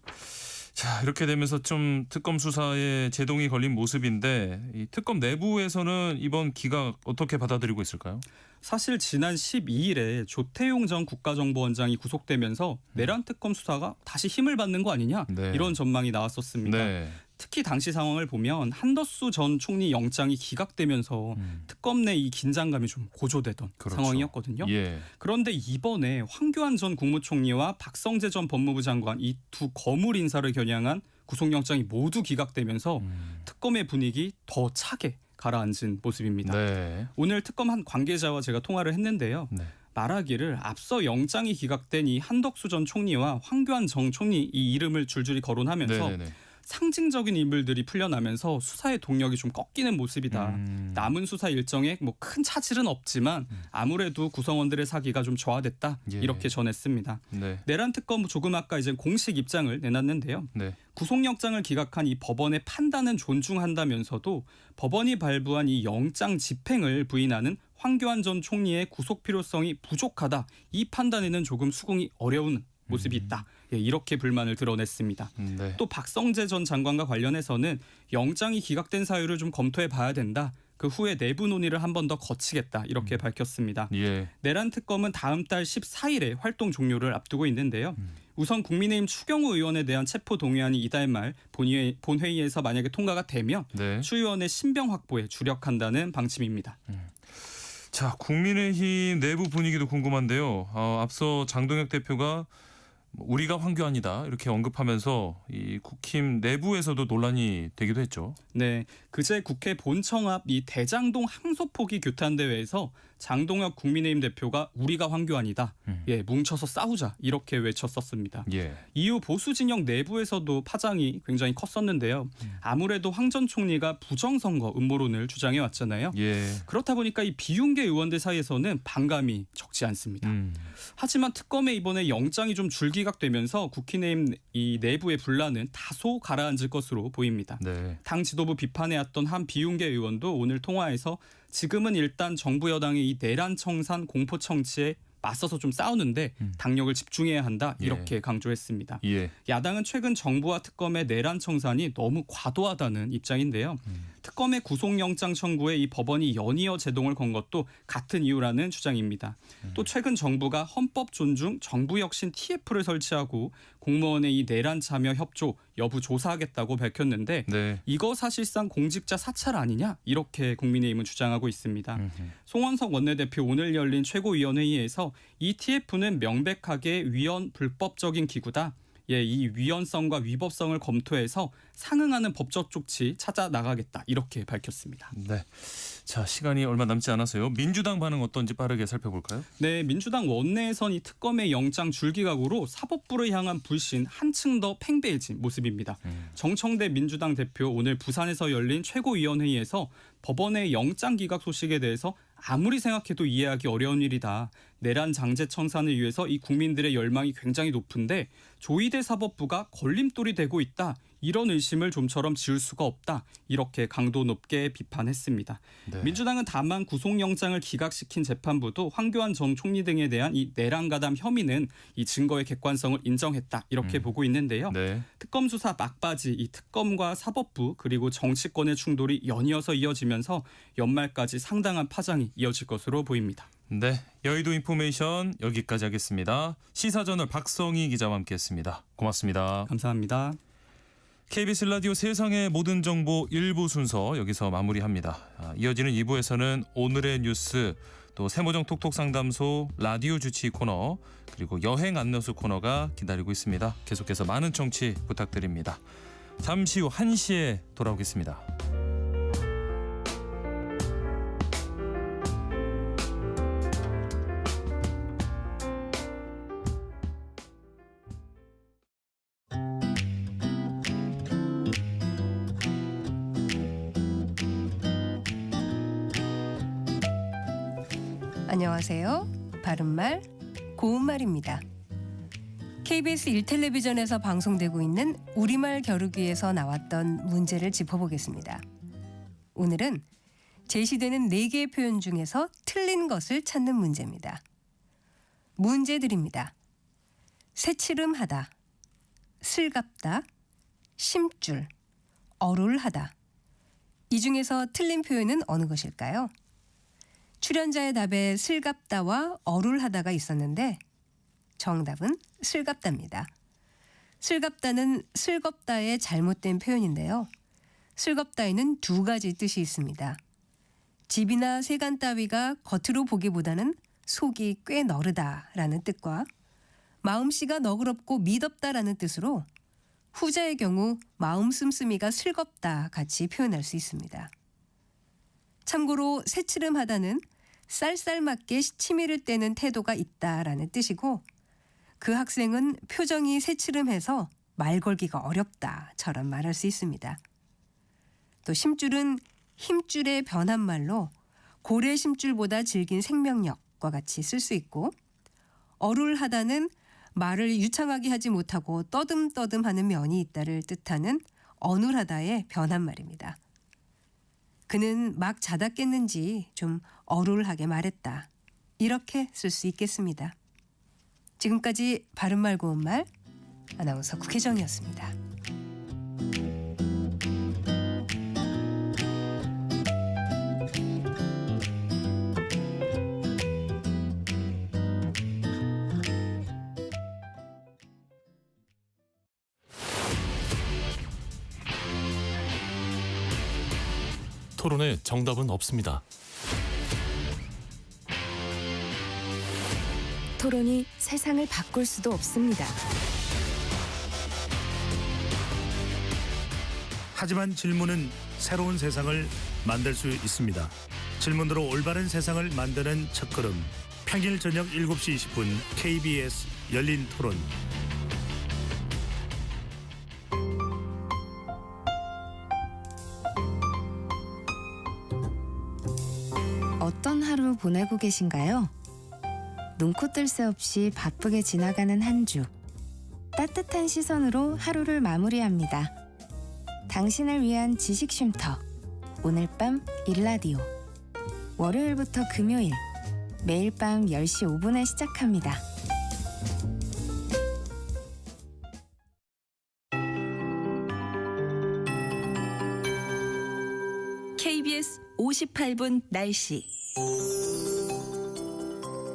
자, 이렇게 되면서 좀 특검 수사에 제동이 걸린 모습인데 이 특검 내부에서는 이번 기각 어떻게 받아들이고 있을까요? 사실 지난 12일에 조태용 전 국가정보원장이 구속되면서 내란 특검 수사가 다시 힘을 받는 거 아니냐 네. 이런 전망이 나왔었습니다. 네. 특히 당시 상황을 보면 한덕수 전 총리 영장이 기각되면서 특검 내 이 긴장감이 좀 고조되던 그렇죠. 상황이었거든요. 예. 그런데 이번에 황교안 전 국무총리와 박성재 전 법무부 장관 이 두 거물 인사를 겨냥한 구속영장이 모두 기각되면서 특검의 분위기 더 차게 가라앉은 모습입니다. 네. 오늘 특검 한 관계자와 제가 통화를 했는데요. 네. 말하기를 앞서 영장이 기각된 이 한덕수 전 총리와 황교안 전 총리 이 이름을 줄줄이 거론하면서 네네네. 상징적인 인물들이 풀려나면서 수사의 동력이 좀 꺾이는 모습이다. 남은 수사 일정에 뭐 큰 차질은 없지만 아무래도 구성원들의 사기가 좀 저하됐다. 예. 이렇게 전했습니다. 네. 내란 특검 조금 아까 이제 공식 입장을 내놨는데요. 네. 구속영장을 기각한 이 법원의 판단은 존중한다면서도 법원이 발부한 이 영장 집행을 부인하는 황교안 전 총리의 구속 필요성이 부족하다. 이 판단에는 조금 수긍이 어려운 모습이 있다. 이렇게 불만을 드러냈습니다. 네. 또 박성재 전 장관과 관련해서는 영장이 기각된 사유를 좀 검토해 봐야 된다. 그 후에 내부 논의를 한 번 더 거치겠다. 이렇게 밝혔습니다. 예. 내란 특검은 다음 달 14일에 활동 종료를 앞두고 있는데요. 우선 국민의힘 추경호 의원에 대한 체포 동의안이 이달 말 본회의에서 만약에 통과가 되면 네. 추 의원의 신병 확보에 주력한다는 방침입니다. 자, 국민의힘 내부 분위기도 궁금한데요. 앞서 장동혁 대표가 우리가 황교안이다 이렇게 언급하면서 이 국힘 내부에서도 논란이 되기도 했죠. 네, 그제 국회 본청 앞 이 대장동 항소포기 규탄 대회에서 장동혁 국민의힘 대표가 우리가 황교안이다. 뭉쳐서 싸우자 이렇게 외쳤었습니다. 예. 이후 보수 진영 내부에서도 파장이 굉장히 컸었는데요. 아무래도 황 전 총리가 부정선거 음모론을 주장해 왔잖아요. 예. 그렇다 보니까 이 비윤계 의원들 사이에서는 반감이 적지 않습니다. 하지만 특검에 이번에 영장이 좀 줄기각되면서 국민의힘 이 내부의 분란은 다소 가라앉을 것으로 보입니다. 네. 당 지도부 비판해왔던 한 비윤계 의원도 오늘 통화에서 지금은 일단 정부 여당의 이 내란 청산 공포 청치에 맞서서 좀 싸우는데 당력을 집중해야 한다 이렇게 강조했습니다. 예. 야당은 최근 정부와 특검의 내란 청산이 너무 과도하다는 입장인데요. 특검의 구속영장 청구에 이 법원이 연이어 제동을 건 것도 같은 이유라는 주장입니다. 또 최근 정부가 헌법 존중 정부혁신 TF를 설치하고 공무원의 이 내란 참여 협조 여부 조사하겠다고 밝혔는데 네. 이거 사실상 공직자 사찰 아니냐 이렇게 국민의힘은 주장하고 있습니다. 송원석 원내대표 오늘 열린 최고위원회의에서 이 TF는 명백하게 위헌 불법적인 기구다. 이 위헌성과 위법성을 검토해서 상응하는 법적 조치 찾아 나가겠다 이렇게 밝혔습니다. 네. 자, 시간이 얼마 남지 않아서요. 민주당 반응 어떤지 빠르게 살펴볼까요? 네, 민주당 원내에선 이 특검의 영장 줄기각으로 사법부를 향한 불신 한층 더 팽배해진 모습입니다. 정청래 민주당 대표 오늘 부산에서 열린 최고위원회의에서 법원의 영장 기각 소식에 대해서 아무리 생각해도 이해하기 어려운 일이다. 내란 장제 청산을 위해서 이 국민들의 열망이 굉장히 높은데 조희대 사법부가 걸림돌이 되고 있다. 이런 의심을 좀처럼 지울 수가 없다. 이렇게 강도 높게 비판했습니다. 네. 민주당은 다만 구속영장을 기각시킨 재판부도 황교안 전 총리 등에 대한 이 내란가담 혐의는 이 증거의 객관성을 인정했다. 이렇게 보고 있는데요. 네. 특검 수사 막바지 이 특검과 사법부 그리고 정치권의 충돌이 연이어서 이어지면서 연말까지 상당한 파장이 이어질 것으로 보입니다. 네, 여의도 인포메이션 여기까지 하겠습니다. 시사저널 박성희 기자와 함께했습니다. 고맙습니다. 감사합니다. KBS 라디오 세상의 모든 정보 1부 순서 여기서 마무리합니다. 이어지는 2부에서는 오늘의 뉴스, 또 세모정 톡톡 상담소 라디오 주치 코너, 그리고 여행 안내소 코너가 기다리고 있습니다. 계속해서 많은 청취 부탁드립니다. 잠시 후 1시에 돌아오겠습니다. 안녕하세요. 바른말, 고운말입니다. KBS 1텔레비전에서 방송되고 있는 우리말 겨루기에서 나왔던 문제를 짚어보겠습니다. 오늘은 제시되는 4개의 표현 중에서 틀린 것을 찾는 문제입니다. 문제 드립니다. 새치름하다, 슬갑다, 심줄, 어룰하다. 이 중에서 틀린 표현은 어느 것일까요? 출연자의 답에 슬갑다와 어룰하다가 있었는데 정답은 슬갑다입니다. 슬갑다는 슬겁다의 잘못된 표현인데요. 슬겁다에는 2가지 뜻이 있습니다. 집이나 세간 따위가 겉으로 보기보다는 속이 꽤 너르다라는 뜻과 마음씨가 너그럽고 미덥다라는 뜻으로 후자의 경우 마음 씀씀이가 슬겁다 같이 표현할 수 있습니다. 참고로 새치름하다는 쌀쌀맞게 치미를 떼는 태도가 있다라는 뜻이고 그 학생은 표정이 새치름해서 말 걸기가 어렵다처럼 말할 수 있습니다. 또 심줄은 힘줄의 변한말로 고래 심줄보다 질긴 생명력과 같이 쓸 수 있고 어룰하다는 말을 유창하게 하지 못하고 떠듬떠듬하는 면이 있다를 뜻하는 어눌하다의 변한말입니다. 그는 막 자다 깼는지 좀 어룰하게 말했다. 이렇게 쓸 수 있겠습니다. 지금까지 바른말 고운말 아나운서 국혜정이었습니다. 토론에 정답은 없습니다. 토론이 세상을 바꿀 수도 없습니다. 하지만 질문은 새로운 세상을 만들 수 있습니다. 질문으로 올바른 세상을 만드는 첫걸음. 평일 저녁 7시 20분 KBS 열린 토론. 어떤 하루 보내고 계신가요? 눈코 뜰 새 없이 바쁘게 지나가는 한 주. 따뜻한 시선으로 하루를 마무리합니다. 당신을 위한 지식 쉼터. 오늘 밤 일라디오. 월요일부터 금요일. 매일 밤 10시 5분에 시작합니다. KBS 58분 날씨.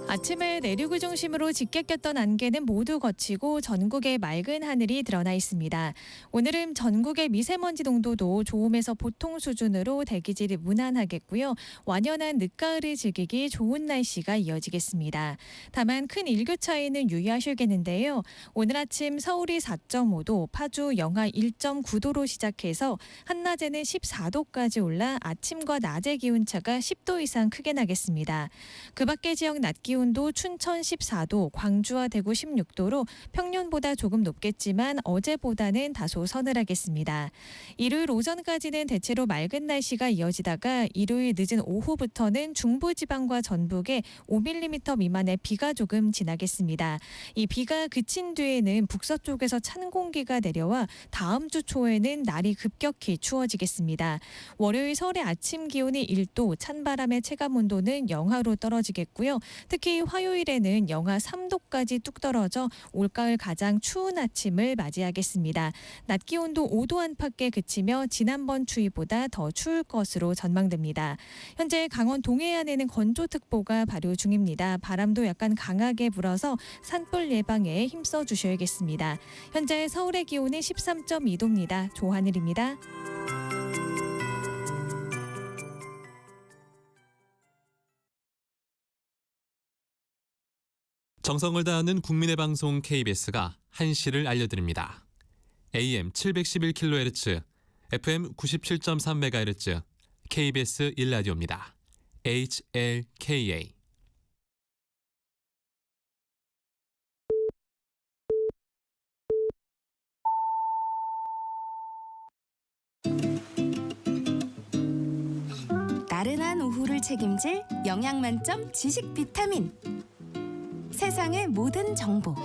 아침에 내륙을 중심으로 짙게 꼈던 안개는 모두 걷히고 전국에 맑은 하늘이 드러나 있습니다. 오늘은 전국의 미세먼지 농도도 좋음에서 보통 수준으로 대기질이 무난하겠고요. 완연한 늦가을을 즐기기 좋은 날씨가 이어지겠습니다. 다만 큰 일교차에는 유의하셔야겠는데요. 오늘 아침 서울이 4.5도, 파주 영하 1.9도로 시작해서 한낮에는 14도까지 올라 아침과 낮의 기온차가 10도 이상 크게 나겠습니다. 그 밖의 지역 낮 기온 기온도 춘천 14도, 광주와 대구 16도로 평년보다 조금 높겠지만 어제보다는 다소 서늘하겠습니다. 일요일 오전까지는 대체로 맑은 날씨가 이어지다가 일요일 늦은 오후부터는 중부지방과 전북에 5mm 미만의 비가 조금 지나겠습니다. 이 비가 그친 뒤에는 북서쪽에서 찬 공기가 내려와 다음 주 초에는 날이 급격히 추워지겠습니다. 월요일 서울의 아침 기온이 1도, 찬바람의 체감온도는 영하로 떨어지겠고요. 특히 화요일에는 영하 3도까지 뚝 떨어져 올가을 가장 추운 아침을 맞이하겠습니다. 낮 기온도 5도 안팎에 그치며 지난번 추위보다 더 추울 것으로 전망됩니다. 현재 강원 동해안에는 건조특보가 발효 중입니다. 바람도 약간 강하게 불어서 산불 예방에 힘써 주셔야겠습니다. 현재 서울의 기온은 13.2도입니다. 조하늘입니다. 정성을 다하는 국민의 방송 KBS가 한시를 알려드립니다. AM 711kHz, FM 97.3MHz, KBS 1라디오입니다. HLKA. 나른한 오후를 책임질 영양 만점 지식 비타민. 세상의 모든 정보.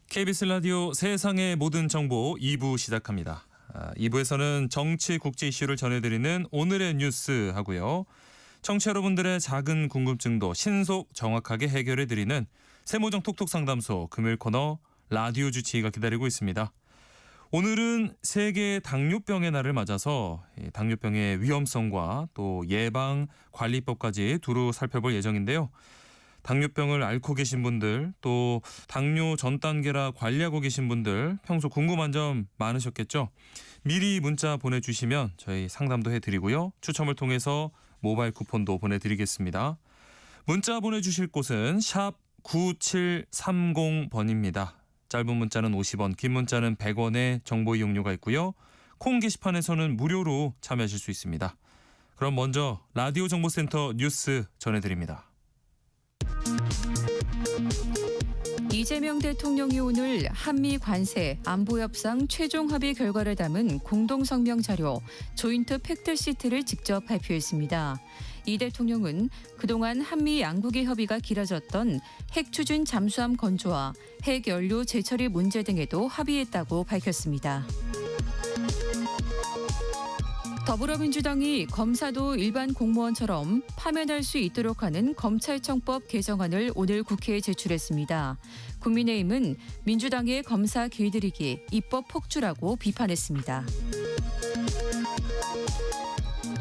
KBS 라디오 세상의 모든 정보 2부 시작합니다. 2부에서는 정치 국제 이슈를 전해드리는 오늘의 뉴스 하고요. 청취자 여러분들의 작은 궁금증도 신속 정확하게 해결해드리는 세모정 톡톡 상담소 금요일 코너 라디오 주치의가 기다리고 있습니다. 오늘은 세계 당뇨병의 날을 맞아서 당뇨병의 위험성과 또 예방 관리법까지 두루 살펴볼 예정인데요. 당뇨병을 앓고 계신 분들, 또 당뇨 전 단계라 관리하고 계신 분들 평소 궁금한 점 많으셨겠죠? 미리 문자 보내주시면 저희 상담도 해드리고요. 추첨을 통해서 모바일 쿠폰도 보내드리겠습니다. 문자 보내주실 곳은 샵 9730번입니다. 짧은 문자는 50원, 긴 문자는 100원의 정보 이용료가 있고요. 콩 게시판에서는 무료로 참여하실 수 있습니다. 그럼 먼저 라디오 정보센터 뉴스 전해드립니다. 이재명 대통령이 오늘 한미 관세 안보 협상 최종 합의 결과를 담은 공동 성명 자료 조인트 팩트시트를 직접 발표했습니다. 이 대통령은 그동안 한미 양국의 협의가 길어졌던 핵 추진 잠수함 건조와 핵 연료 재처리 문제 등에도 합의했다고 밝혔습니다. 더불어민주당이 검사도 일반 공무원처럼 파면할 수 있도록 하는 검찰청법 개정안을 오늘 국회에 제출했습니다. 국민의힘은 민주당의 검사 길들이기, 입법 폭주라고 비판했습니다.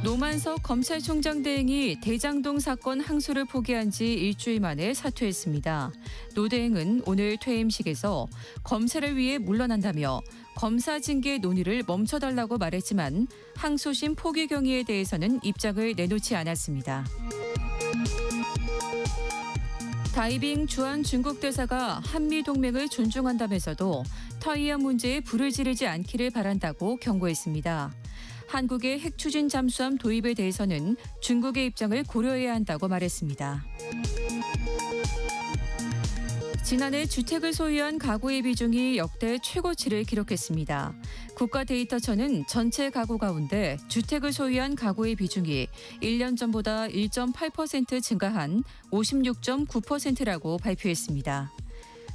노만석 검찰총장 대행이 대장동 사건 항소를 포기한 지 일주일 만에 사퇴했습니다. 노 대행은 오늘 퇴임식에서 검찰을 위해 물러난다며 검사 징계 논의를 멈춰달라고 말했지만 항소심 포기 경위에 대해서는 입장을 내놓지 않았습니다. 다이빙 주한 중국 대사가 한미 동맹을 존중한다면서도 타이완 문제에 불을 지르지 않기를 바란다고 경고했습니다. 한국의 핵 추진 잠수함 도입에 대해서는 중국의 입장을 고려해야 한다고 말했습니다. 지난해 주택을 소유한 가구의 비중이 역대 최고치를 기록했습니다. 국가데이터처는 전체 가구 가운데 주택을 소유한 가구의 비중이 1년 전보다 1.8% 증가한 56.9%라고 발표했습니다.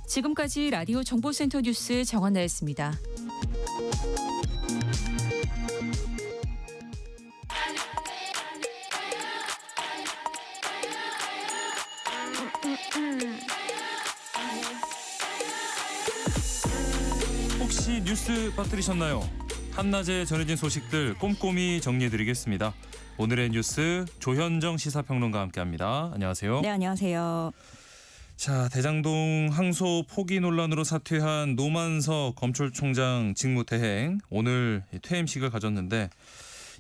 지금까지 라디오 정보센터 뉴스 정한나였습니다. 혹시 뉴스 빠뜨리셨나요? 한낮에 전해진 소식들 꼼꼼히 정리해드리겠습니다. 오늘의 뉴스 조현정 시사평론가와 함께합니다. 안녕하세요. 네, 안녕하세요. 자, 대장동 항소 포기 논란으로 사퇴한 노만석 검찰총장 직무대행 오늘 퇴임식을 가졌는데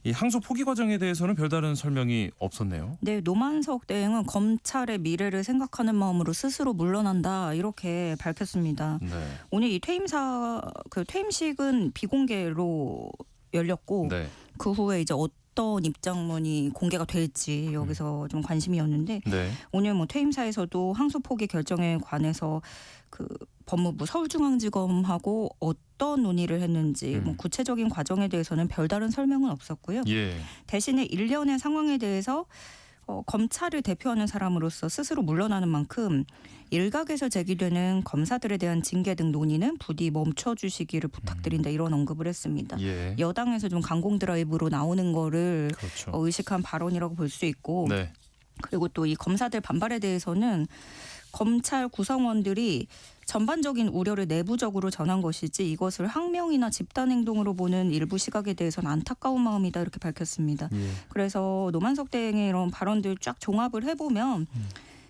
이 항소 포기 과정에 대해서는 별다른 설명이 없었네요. 네, 노만석 대행은 검찰의 미래를 생각하는 마음으로 스스로 물러난다 이렇게 밝혔습니다. 네. 오늘 이 퇴임식은 비공개로 열렸고 네. 그 후에 이제 어떤 입장문이 공개가 될지 여기서 좀 관심이었는데 네. 오늘 뭐 퇴임사에서도 항소 포기 결정에 관해서 그 법무부 서울중앙지검하고 어떤 논의를 했는지 뭐 구체적인 과정에 대해서는 별다른 설명은 없었고요. 예. 대신에 일련의 상황에 대해서 검찰을 대표하는 사람으로서 스스로 물러나는 만큼 일각에서 제기되는 검사들에 대한 징계 등 논의는 부디 멈춰주시기를 부탁드린다 이런 언급을 했습니다. 예. 여당에서 좀 강공 드라이브로 나오는 거를 그렇죠. 의식한 발언이라고 볼 수 있고 네. 그리고 또 이 검사들 반발에 대해서는 검찰 구성원들이 전반적인 우려를 내부적으로 전한 것이지 이것을 항명이나 집단행동으로 보는 일부 시각에 대해서는 안타까운 마음이다 이렇게 밝혔습니다. 예. 그래서 노만석 대행의 이런 발언들 쫙 종합을 해보면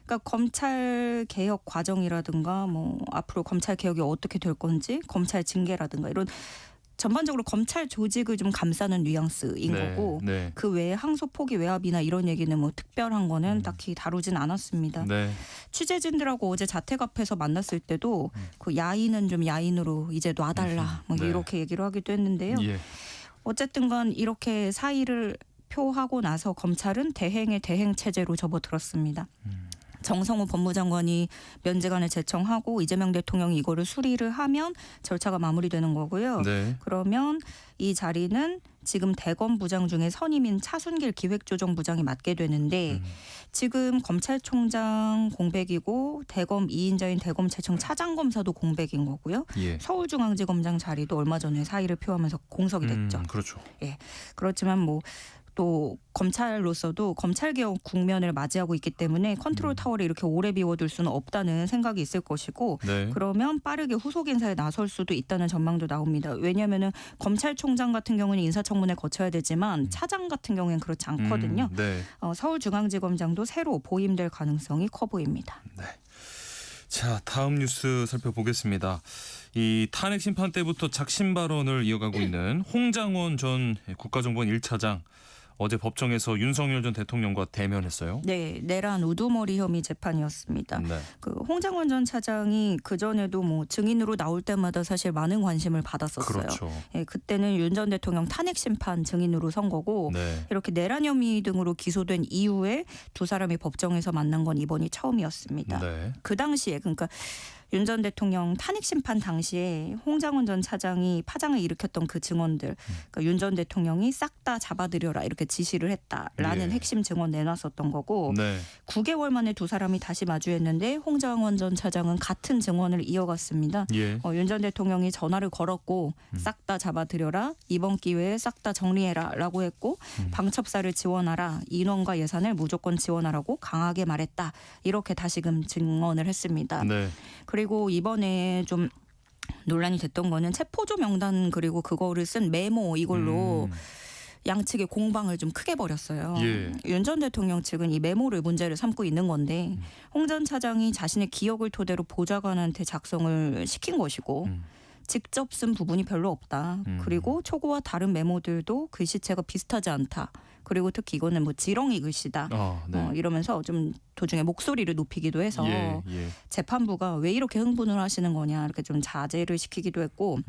그러니까 검찰 개혁 과정이라든가 뭐 앞으로 검찰 개혁이 어떻게 될 건지 검찰 징계라든가 이런 전반적으로 검찰 조직을 좀 감싸는 뉘앙스인 거고 네. 그 외에 항소 포기 외압이나 이런 얘기는 뭐 특별한 거는 딱히 다루진 않았습니다. 네. 취재진들하고 어제 자택 앞에서 만났을 때도 그 야인은 좀 야인으로 이제 놔달라 뭐 네. 이렇게 얘기를 하기도 했는데요. 예. 어쨌든간 이렇게 사의를 표하고 나서 검찰은 대행의 대행 체제로 접어들었습니다. 정성호 법무장관이 면제관을 제청하고 이재명 대통령이 이거를 수리를 하면 절차가 마무리되는 거고요. 네. 그러면 이 자리는 지금 대검 부장 중에 선임인 차순길 기획조정부장이 맡게 되는데 지금 검찰총장 공백이고 대검 2인자인 대검찰청 차장검사도 공백인 거고요. 예. 서울중앙지검장 자리도 얼마 전에 사의를 표하면서 공석이 됐죠. 그렇죠. 예. 그렇지만 뭐 또 검찰로서도 검찰개혁 국면을 맞이하고 있기 때문에 컨트롤 타워를 이렇게 오래 비워둘 수는 없다는 생각이 있을 것이고 네. 그러면 빠르게 후속 인사에 나설 수도 있다는 전망도 나옵니다. 왜냐하면 검찰총장 같은 경우는 인사청문회 거쳐야 되지만 차장 같은 경우에는 그렇지 않거든요. 네. 서울중앙지검장도 새로 보임될 가능성이 커 보입니다. 네. 자, 다음 뉴스 살펴보겠습니다. 이 탄핵 심판 때부터 작심 발언을 이어가고 있는 홍장원 전 국가정보원 1차장 어제 법정에서 윤석열 전 대통령과 대면했어요. 네, 내란 우두머리 혐의 재판이었습니다. 네. 그 홍장원 전 차장이 그 전에도 뭐 증인으로 나올 때마다 사실 많은 관심을 받았었어요. 그렇죠. 예, 그때는 윤 전 대통령 탄핵 심판 증인으로 선 거고 네. 이렇게 내란 혐의 등으로 기소된 이후에 두 사람이 법정에서 만난 건 이번이 처음이었습니다. 네. 그 당시에 그러니까 윤 전 대통령 탄핵 심판 당시에 홍장원 전 차장이 파장을 일으켰던 그 증언들, 그러니까 윤 전 대통령이 싹 다 잡아들여라 이렇게 지시를 했다라는 예. 핵심 증언 내놨었던 거고 네. 9개월 만에 두 사람이 다시 마주했는데 홍장원 전 차장은 같은 증언을 이어갔습니다. 예. 윤 전 대통령이 전화를 걸었고 싹 다 잡아들여라 이번 기회에 싹 다 정리해라라고 했고 방첩사를 지원하라 인원과 예산을 무조건 지원하라고 강하게 말했다 이렇게 다시금 증언을 했습니다. 네. 그리고 이번에 좀 논란이 됐던 거는 체포조 명단 그리고 그거를 쓴 메모 이걸로 양측의 공방을 좀 크게 벌였어요. 예. 윤 전 대통령 측은 이 메모를 문제를 삼고 있는 건데 홍 전 차장이 자신의 기억을 토대로 보좌관한테 작성을 시킨 것이고 직접 쓴 부분이 별로 없다. 그리고 초고와 다른 메모들도 글씨체가 비슷하지 않다. 그리고 특히 이거는 뭐 지렁이 글씨다. 네. 이러면서 좀 도중에 목소리를 높이기도 해서 예. 재판부가 왜 이렇게 흥분을 하시는 거냐 이렇게 좀 자제를 시키기도 했고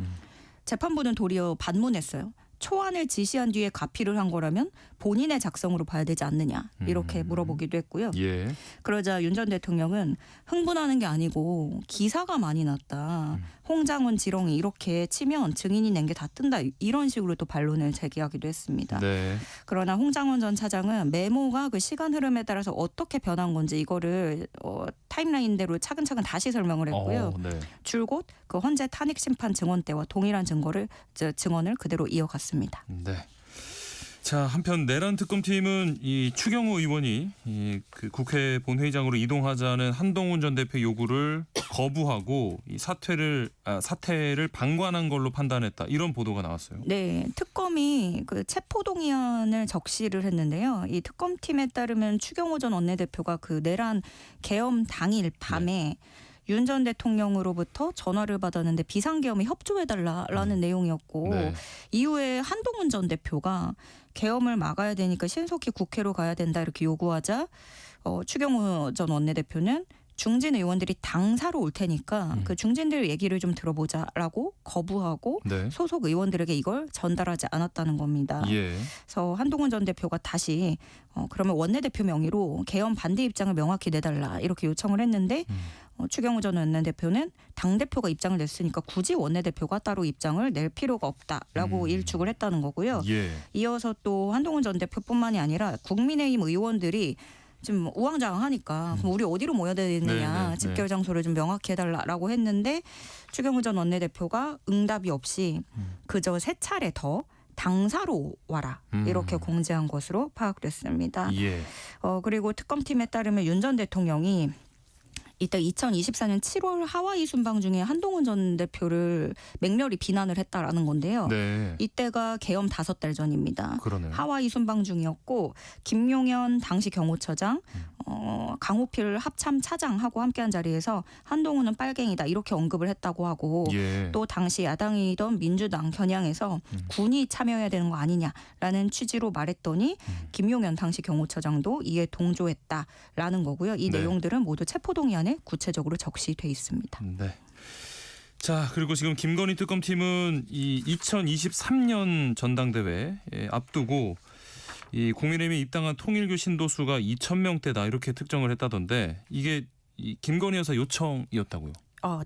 재판부는 도리어 반문했어요. 초안을 지시한 뒤에 가피를 한 거라면 본인의 작성으로 봐야 되지 않느냐 이렇게 물어보기도 했고요. 예. 그러자 윤 전 대통령은 흥분하는 게 아니고 기사가 많이 났다. 홍장원 지렁이 이렇게 치면 증인이 낸 게 다 뜬다. 이런 식으로 또 반론을 제기하기도 했습니다. 네. 그러나 홍장원 전 차장은 메모가 그 시간 흐름에 따라서 어떻게 변한 건지 이거를 타임라인대로 차근차근 다시 설명을 했고요. 네. 줄곧 그 헌재 탄핵 심판 증언 때와 동일한 증언을 그대로 이어갔습니다. 네. 자, 한편 내란 특검팀은 이 추경호 의원이 그 국회 본회의장으로 이동하자는 한동훈 전 대표 요구를 거부하고 이 사퇴를 방관한 걸로 판단했다. 이런 보도가 나왔어요. 네, 특검이 그 체포동의안을 적시를 했는데요. 이 특검팀에 따르면 추경호 전 원내대표가 그 내란 계엄 당일 밤에 윤 전 대통령으로부터 전화를 받았는데 비상계엄에 협조해달라라는 내용이었고 네. 이후에 한동훈 전 대표가 계엄을 막아야 되니까 신속히 국회로 가야 된다 이렇게 요구하자 추경호 전 원내대표는 중진 의원들이 당사로 올 테니까 그 중진들 얘기를 좀 들어보자라고 거부하고 네. 소속 의원들에게 이걸 전달하지 않았다는 겁니다. 예. 그래서 한동훈 전 대표가 다시 그러면 원내대표 명의로 계엄 반대 입장을 명확히 내달라 이렇게 요청을 했는데 추경호 전 원내대표는 당대표가 입장을 냈으니까 굳이 원내대표가 따로 입장을 낼 필요가 없다라고 일축을 했다는 거고요. 예. 이어서 또 한동훈 전 대표뿐만이 아니라 국민의힘 의원들이 좀 우왕좌왕하니까 그럼 우리 어디로 모여야 되느냐 네. 집결 장소를 좀 명확히 해달라고 했는데 추경호 전 원내대표가 응답이 없이 그저 3차례 더 당사로 와라 이렇게 공지한 것으로 파악됐습니다. 예. 그리고 특검팀에 따르면 윤 전 대통령이 이때 2024년 7월 하와이 순방 중에 한동훈 전 대표를 맹렬히 비난을 했다라는 건데요. 네. 이때가 계엄 5달 전입니다. 그러네요. 하와이 순방 중이었고 김용현 당시 경호처장, 강호필 합참 차장하고 함께한 자리에서 한동훈은 빨갱이다 이렇게 언급을 했다고 하고 예. 또 당시 야당이던 민주당 겨냥해서 군이 참여해야 되는 거 아니냐라는 취지로 말했더니 김용현 당시 경호처장도 이에 동조했다라는 거고요. 이 네. 내용들은 모두 체포동의안에 구체적으로 적시돼 있습니다. 네. 자, 그리고 지금 김건희 특검팀은 이 2023년 전당대회 앞두고 이 국민의힘에 입당한 통일교 신도수가 2,000명대다 이렇게 특정을 했다던데 이게 이 김건희 여사 요청이었다고요?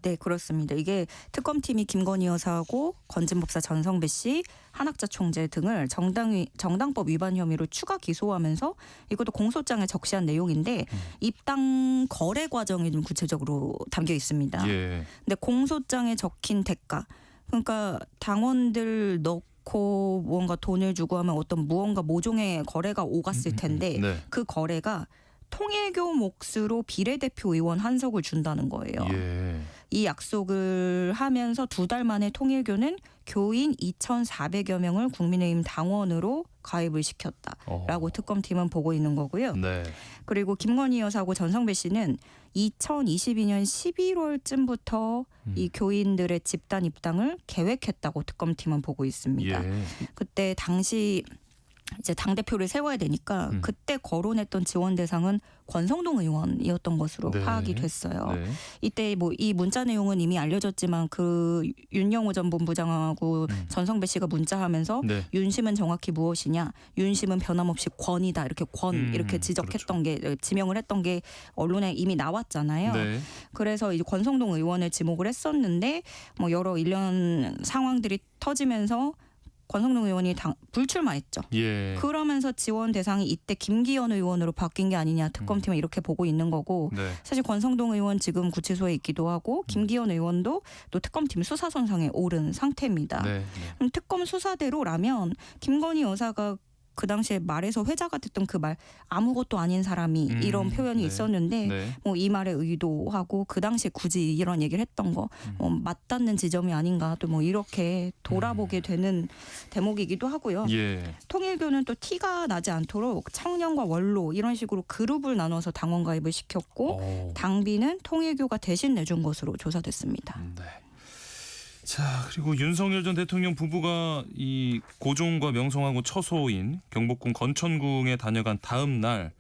네, 그렇습니다. 이게 특검팀이 김건희 여사하고 건진법사 전성배 씨, 한학자 총재 등을 정당법 위반 혐의로 추가 기소하면서 이것도 공소장에 적시한 내용인데 입당 거래 과정이 좀 구체적으로 담겨 있습니다. 예. 근데 공소장에 적힌 대가, 그러니까 당원들 넣고 무언가 돈을 주고 하면 어떤 무언가 모종의 거래가 오갔을 텐데 네. 그 거래가 통일교 몫으로 비례대표 의원 한석을 준다는 거예요. 예. 이 약속을 하면서 2달 만에 통일교는 교인 2,400여 명을 국민의힘 당원으로 가입을 시켰다라고 특검팀은 보고 있는 거고요. 네. 그리고 김건희 여사하고 전성배 씨는 2022년 11월쯤부터 이 교인들의 집단 입당을 계획했다고 특검팀은 보고 있습니다. 예. 그때 당시 이제 당대표를 세워야 되니까 그때 거론했던 지원 대상은 권성동 의원이었던 것으로 네. 파악이 됐어요. 네. 이때 뭐 이 문자 내용은 이미 알려졌지만 그 윤영호 전 본부장하고 전성배 씨가 문자하면서 네. 윤심은 정확히 무엇이냐, 윤심은 변함없이 권이다 이렇게 이렇게 지적했던 게 지명을 했던 게 언론에 이미 나왔잖아요. 네. 그래서 이제 권성동 의원을 지목을 했었는데 뭐 여러 일련 상황들이 터지면서 권성동 의원이 불출마했죠. 예. 그러면서 지원 대상이 이때 김기현 의원으로 바뀐 게 아니냐 특검팀은 이렇게 보고 있는 거고 네. 사실 권성동 의원 지금 구치소에 있기도 하고 김기현 의원도 또 특검팀 수사선상에 오른 상태입니다. 네. 그럼 특검 수사대로라면 김건희 여사가 그 당시에 말에서 회자가 됐던 그 말 아무것도 아닌 사람이 이런 표현이 네. 있었는데 네. 뭐 이 말에 의도하고 그 당시에 굳이 이런 얘기를 했던 거 맞닿는 지점이 아닌가 또 뭐 이렇게 돌아보게 되는 대목이기도 하고요. 예. 통일교는 또 티가 나지 않도록 청년과 원로 이런 식으로 그룹을 나눠서 당원 가입을 시켰고 당비는 통일교가 대신 내준 것으로 조사됐습니다. 네. 자, 그리고 윤석열 전 대통령 부부가 이 고종과 명성하고 처소인 경복궁 건천궁에 다녀간 다음 날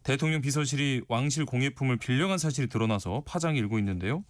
대통령 비서실이 왕실 공예품을 빌려간 사실이 드러나서 파장이 일고 있는데요.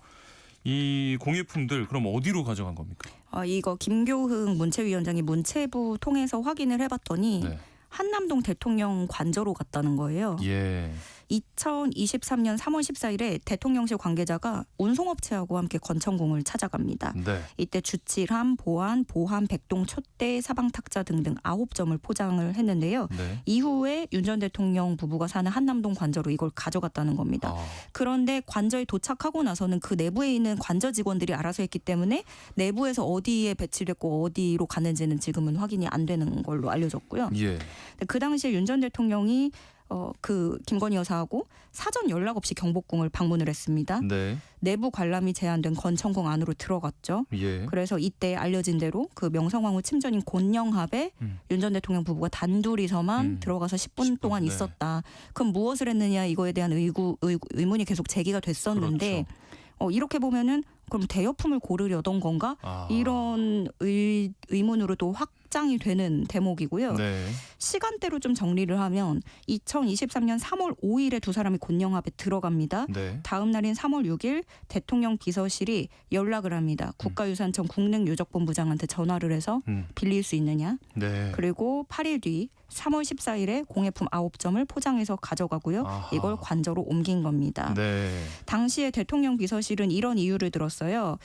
이 공예품들 그럼 어디로 가져간 겁니까? 이거 김교흥 문체위원장이 문체부 통해서 확인을 해봤더니 네. 한남동 대통령 관저로 갔다는 거예요. 예. 2023년 3월 14일에 대통령실 관계자가 운송업체하고 함께 건천궁을 찾아갑니다. 네. 이때 주칠함, 보안, 보함, 백동, 촛대, 사방탁자 등등 9점을 포장을 했는데요. 네. 이후에 윤 전 대통령 부부가 사는 한남동 관저로 이걸 가져갔다는 겁니다. 그런데 관저에 도착하고 나서는 그 내부에 있는 관저 직원들이 알아서 했기 때문에 내부에서 어디에 배치됐고 어디로 갔는지는 지금은 확인이 안 되는 걸로 알려졌고요. 예. 그 당시에 윤 전 대통령이 그 김건희 여사하고 사전 연락 없이 경복궁을 방문을 했습니다. 네. 내부 관람이 제한된 건천궁 안으로 들어갔죠. 예. 그래서 이때 알려진 대로 그 명성황후 침전인 곤영합에 윤 전 대통령 부부가 단둘이서만 들어가서 10분 동안 네. 있었다. 그럼 무엇을 했느냐 이거에 대한 의문이 계속 제기가 됐었는데 그렇죠. 이렇게 보면은 그럼 대여품을 고르려던 건가? 이런 의문으로 또 확장이 되는 대목이고요. 네. 시간대로 좀 정리를 하면 2023년 3월 5일에 두 사람이 곤영합에 들어갑니다. 네. 다음 날인 3월 6일 대통령 비서실이 연락을 합니다. 국가유산청 국능유적본부장한테 전화를 해서 빌릴 수 있느냐. 네. 그리고 8일 뒤 3월 14일에 공예품 9점을 포장해서 가져가고요. 아하. 이걸 관저로 옮긴 겁니다. 네. 당시에 대통령 비서실은 이런 이유를 들었어요.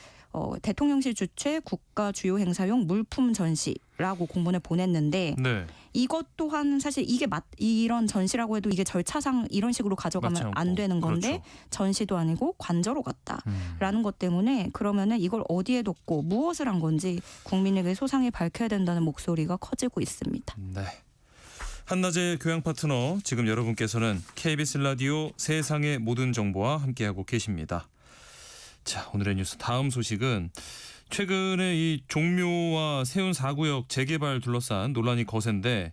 대통령실 주최 국가 주요 행사용 물품 전시라고 공문을 보냈는데 네. 이것 또한 사실 이게 이런 전시라고 해도 이게 절차상 이런 식으로 가져가면 안 되는 건데 그렇죠. 전시도 아니고 관저로 갔다라는 것 때문에 그러면은 이걸 어디에 뒀고 무엇을 한 건지 국민에게 소상히 밝혀야 된다는 목소리가 커지고 있습니다. 네. 한낮의 교양 파트너 지금 여러분께서는 KBS 라디오 세상의 모든 정보와 함께하고 계십니다. 자, 오늘의 뉴스 다음 소식은 최근에 이 종묘와 세운 4구역 재개발 둘러싼 논란이 거센데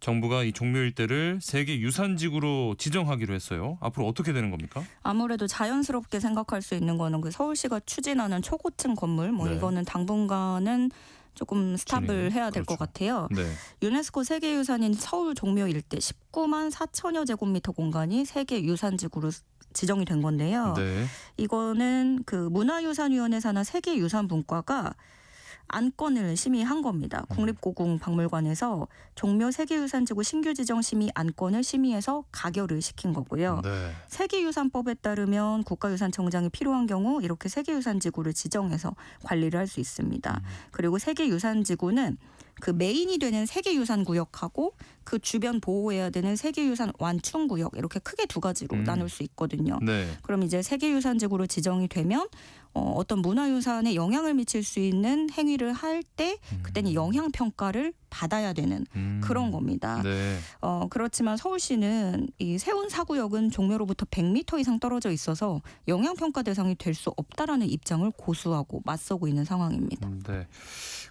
정부가 이 종묘 일대를 세계 유산지구로 지정하기로 했어요. 앞으로 어떻게 되는 겁니까? 아무래도 자연스럽게 생각할 수 있는 거는 그 서울시가 추진하는 초고층 건물 네. 이거는 당분간은 조금 스탑을 해야 될 것 같아요. 네. 유네스코 세계유산인 서울 종묘 일대 19만 4천여 제곱미터 공간이 세계유산지구로 지정이 된 건데요. 네. 이거는 그 문화유산위원회 산하 세계유산분과가 안건을 심의한 겁니다. 국립고궁박물관에서 종묘 세계유산지구 신규 지정 심의 안건을 심의해서 가결을 시킨 거고요. 네. 세계유산법에 따르면 국가유산청장이 필요한 경우 이렇게 세계유산지구를 지정해서 관리를 할 수 있습니다. 그리고 세계유산지구는 그 메인이 되는 세계유산구역하고 그 주변 보호해야 되는 세계유산 완충구역 이렇게 크게 두 가지로 나눌 수 있거든요. 네. 그럼 이제 세계유산지구로 지정이 되면 어떤 문화유산에 영향을 미칠 수 있는 행위를 할 때 그때는 영향평가를 받아야 되는 그런 겁니다. 네. 그렇지만 서울시는 이 세운 4구역은 종묘로부터 100m 이상 떨어져 있어서 영향평가 대상이 될 수 없다라는 입장을 고수하고 맞서고 있는 상황입니다. 네.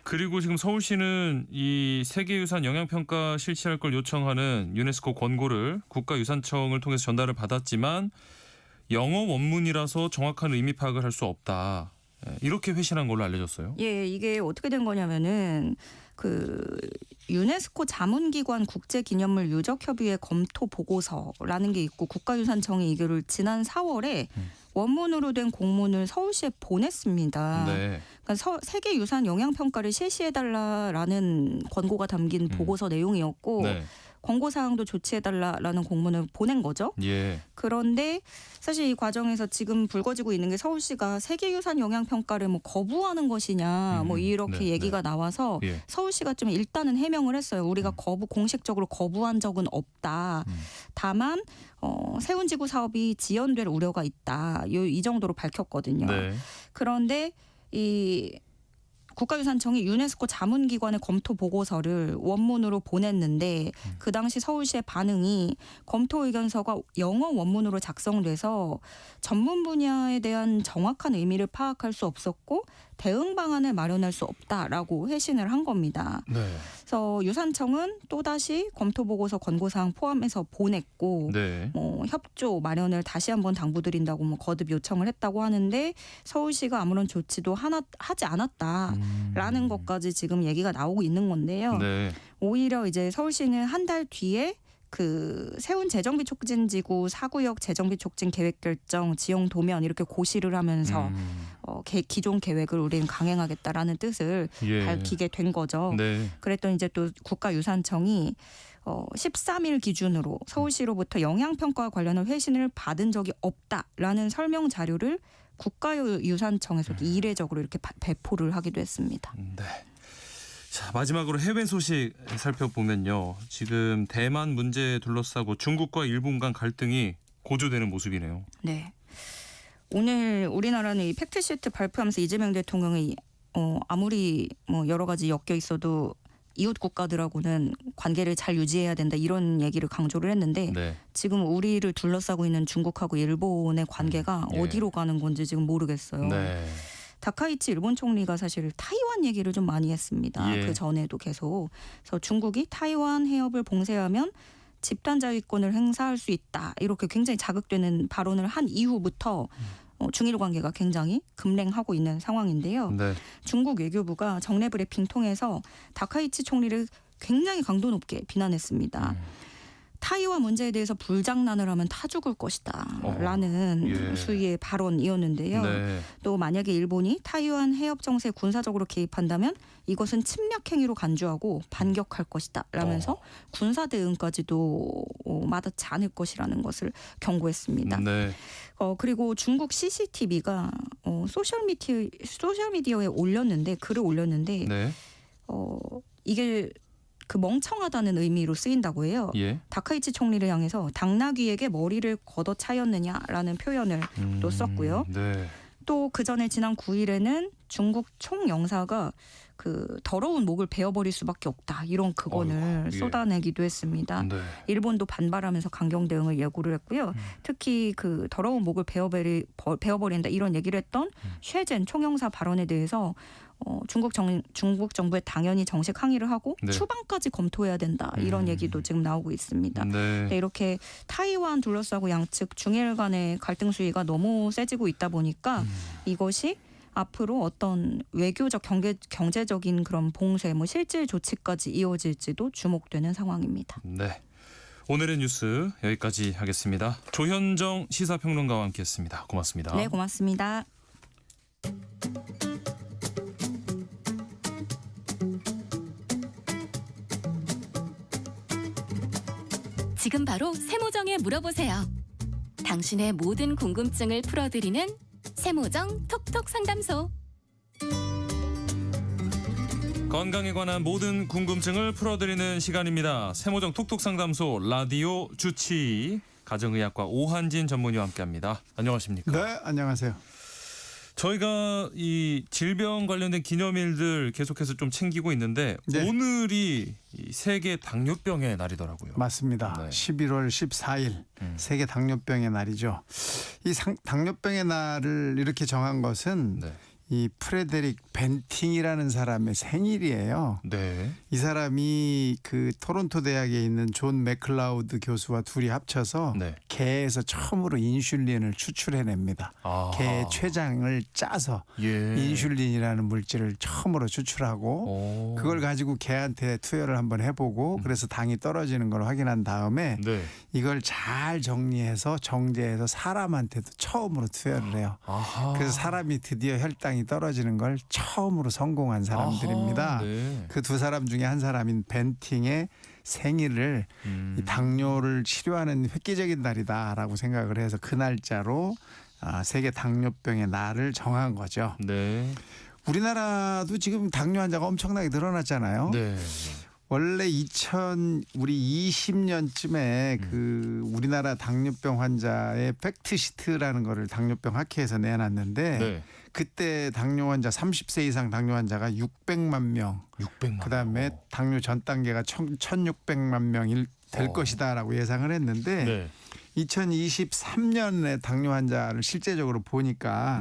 그리고 지금 서울시는 이 세계유산 영향평가 실시할 걸 요청하는 유네스코 권고를 국가유산청을 통해서 전달을 받았지만 영어 원문이라서 정확한 의미 파악을 할 수 없다. 이렇게 회신한 걸로 알려졌어요. 예, 이게 어떻게 된 거냐면은 그 유네스코 자문기관 국제기념물 유적협의회 검토 보고서라는 게 있고 국가유산청이 이거를 지난 4월에 원문으로 된 공문을 서울시에 보냈습니다. 네. 그러니까 세계유산 영향평가를 실시해달라라는 권고가 담긴 보고서 내용이었고 네. 권고사항도 조치해달라라는 공문을 보낸 거죠. 예. 그런데 사실 이 과정에서 지금 불거지고 있는 게 서울시가 세계유산 영향평가를 뭐 거부하는 것이냐 뭐 이렇게 네, 얘기가 나와서 예. 서울시가 좀 일단은 해명을 했어요. 우리가 공식적으로 거부한 적은 없다. 다만 세운지구 사업이 지연될 우려가 있다. 이 정도로 밝혔거든요. 네. 그런데 이 국가유산청이 유네스코 자문기관의 검토 보고서를 원문으로 보냈는데 그 당시 서울시의 반응이 검토 의견서가 영어 원문으로 작성돼서 전문 분야에 대한 정확한 의미를 파악할 수 없었고 대응 방안을 마련할 수 없다라고 회신을 한 겁니다. 네. 그래서 유산청은 또다시 검토 보고서 권고사항 포함해서 보냈고 네. 협조 마련을 다시 한번 당부드린다고 거듭 요청을 했다고 하는데 서울시가 아무런 조치도 하지 않았다라는 것까지 지금 얘기가 나오고 있는 건데요. 네. 오히려 이제 서울시는 한 달 뒤에 그 세운 재정비 촉진지구 4구역 재정비 촉진 계획 결정 지형 도면 이렇게 고시를 하면서 기존 계획을 우리는 강행하겠다라는 뜻을 예. 밝히게 된 거죠. 네. 그랬더니 이제 또 국가유산청이 13일 기준으로 서울시로부터 영향평가와 관련한 회신을 받은 적이 없다라는 설명 자료를 국가유산청에서도 이례적으로 이렇게 배포를 하기도 했습니다. 네. 자, 마지막으로 해외 소식 살펴보면요. 지금 대만 문제에 둘러싸고 중국과 일본 간 갈등이 고조되는 모습이네요. 네. 오늘 우리나라는 이 팩트시트 발표하면서 이재명 대통령이 아무리 뭐 여러 가지 엮여 있어도 이웃 국가들하고는 관계를 잘 유지해야 된다 이런 얘기를 강조를 했는데 네. 지금 우리를 둘러싸고 있는 중국하고 일본의 관계가 예. 어디로 가는 건지 지금 모르겠어요. 네. 다카이치 일본 총리가 사실 타이완 얘기를 좀 많이 했습니다. 예. 그 전에도 계속. 그래서 중국이 타이완 해협을 봉쇄하면 집단 자위권을 행사할 수 있다. 이렇게 굉장히 자극되는 발언을 한 이후부터 중일 관계가 굉장히 급냉하고 있는 상황인데요. 네. 중국 외교부가 정례 브리핑 통해서 다카이치 총리를 굉장히 강도 높게 비난했습니다. 타이완 문제에 대해서 불장난을 하면 타 죽을 것이다 라는 수위의 발언이었는데요. 네. 또 만약에 일본이 타이완 해협 정세에 군사적으로 개입한다면 이것은 침략 행위로 간주하고 반격할 것이다 라면서 군사 대응까지도 마다치 않을 것이라는 것을 경고했습니다. 네. 그리고 중국 CCTV가 소셜미디어에 올렸는데 글을 올렸는데 네. 이게 그 멍청하다는 의미로 쓰인다고 해요. 예. 다카이치 총리를 향해서 당나귀에게 머리를 걷어차였느냐라는 표현을 또 썼고요. 네. 또 그 전에 지난 9일에는 중국 총영사가 그 더러운 목을 베어버릴 수밖에 없다 이런 극언을 쏟아내기도 했습니다. 네. 일본도 반발하면서 강경 대응을 예고를 했고요. 특히 그 더러운 목을 베어버린다 이런 얘기를 했던 쉐젠 총영사 발언에 대해서 중국 정부에 당연히 정식 항의를 하고 네. 추방까지 검토해야 된다 이런 얘기도 지금 나오고 있습니다. 네. 네, 이렇게 타이완 둘러싸고 양측 중일 간의 갈등 수위가 너무 세지고 있다 보니까 이것이 앞으로 어떤 외교적 경제적인 그런 봉쇄 실질 조치까지 이어질지도 주목되는 상황입니다. 네. 오늘의 뉴스 여기까지 하겠습니다. 조현정 시사평론가와 함께했습니다. 고맙습니다. 네, 고맙습니다. 지금 바로 세모정에 물어보세요. 당신의 모든 궁금증을 풀어드리는 세모정 톡톡 상담소. 건강에 관한 모든 궁금증을 풀어드리는 시간입니다. 세모정 톡톡 상담소 라디오 주치 가정의학과 오한진 전문의와 함께합니다. 안녕하십니까? 네, 안녕하세요. 저희가 이 질병 관련된 기념일들 계속해서 좀 챙기고 있는데 네. 오늘이 이 세계 당뇨병의 날이더라고요. 맞습니다. 네. 11월 14일 세계 당뇨병의 날이죠. 이 당뇨병의 날을 이렇게 정한 것은 이 프레데릭 벤팅이라는 사람의 생일이에요. 네. 이 사람이 그 토론토 대학에 있는 존 맥클라우드 교수와 둘이 합쳐서 개에서 처음으로 인슐린을 추출해냅니다. 개 췌장을 짜서 인슐린이라는 물질을 처음으로 추출하고 그걸 가지고 개한테 투여를 한번 해보고 그래서 당이 떨어지는 걸 확인한 다음에 이걸 잘 정리해서 정제해서 사람한테도 처음으로 투여를 해요. 그래서 사람이 드디어 혈당이 떨어지는 걸 처음으로 성공한 사람들입니다. 그 두 사람 중에 한 사람인 벤팅의 생일을 이 당뇨를 치료하는 획기적인 날이다라고 생각을 해서 그 날짜로 세계 당뇨병의 날을 정한 거죠. 네. 우리나라도 지금 당뇨 환자가 엄청나게 늘어났잖아요. 네. 원래 우리 20년쯤에 그 우리나라 당뇨병 환자의 팩트시트라는 거를 당뇨병 학회에서 내놨는데 그때 당뇨 환자 30세 이상 당뇨 환자가 600만 명. 그다음에 당뇨 전 단계가 1,600만 명이 될 것이다라고 예상을 했는데 2023년에 당뇨 환자를 실제적으로 보니까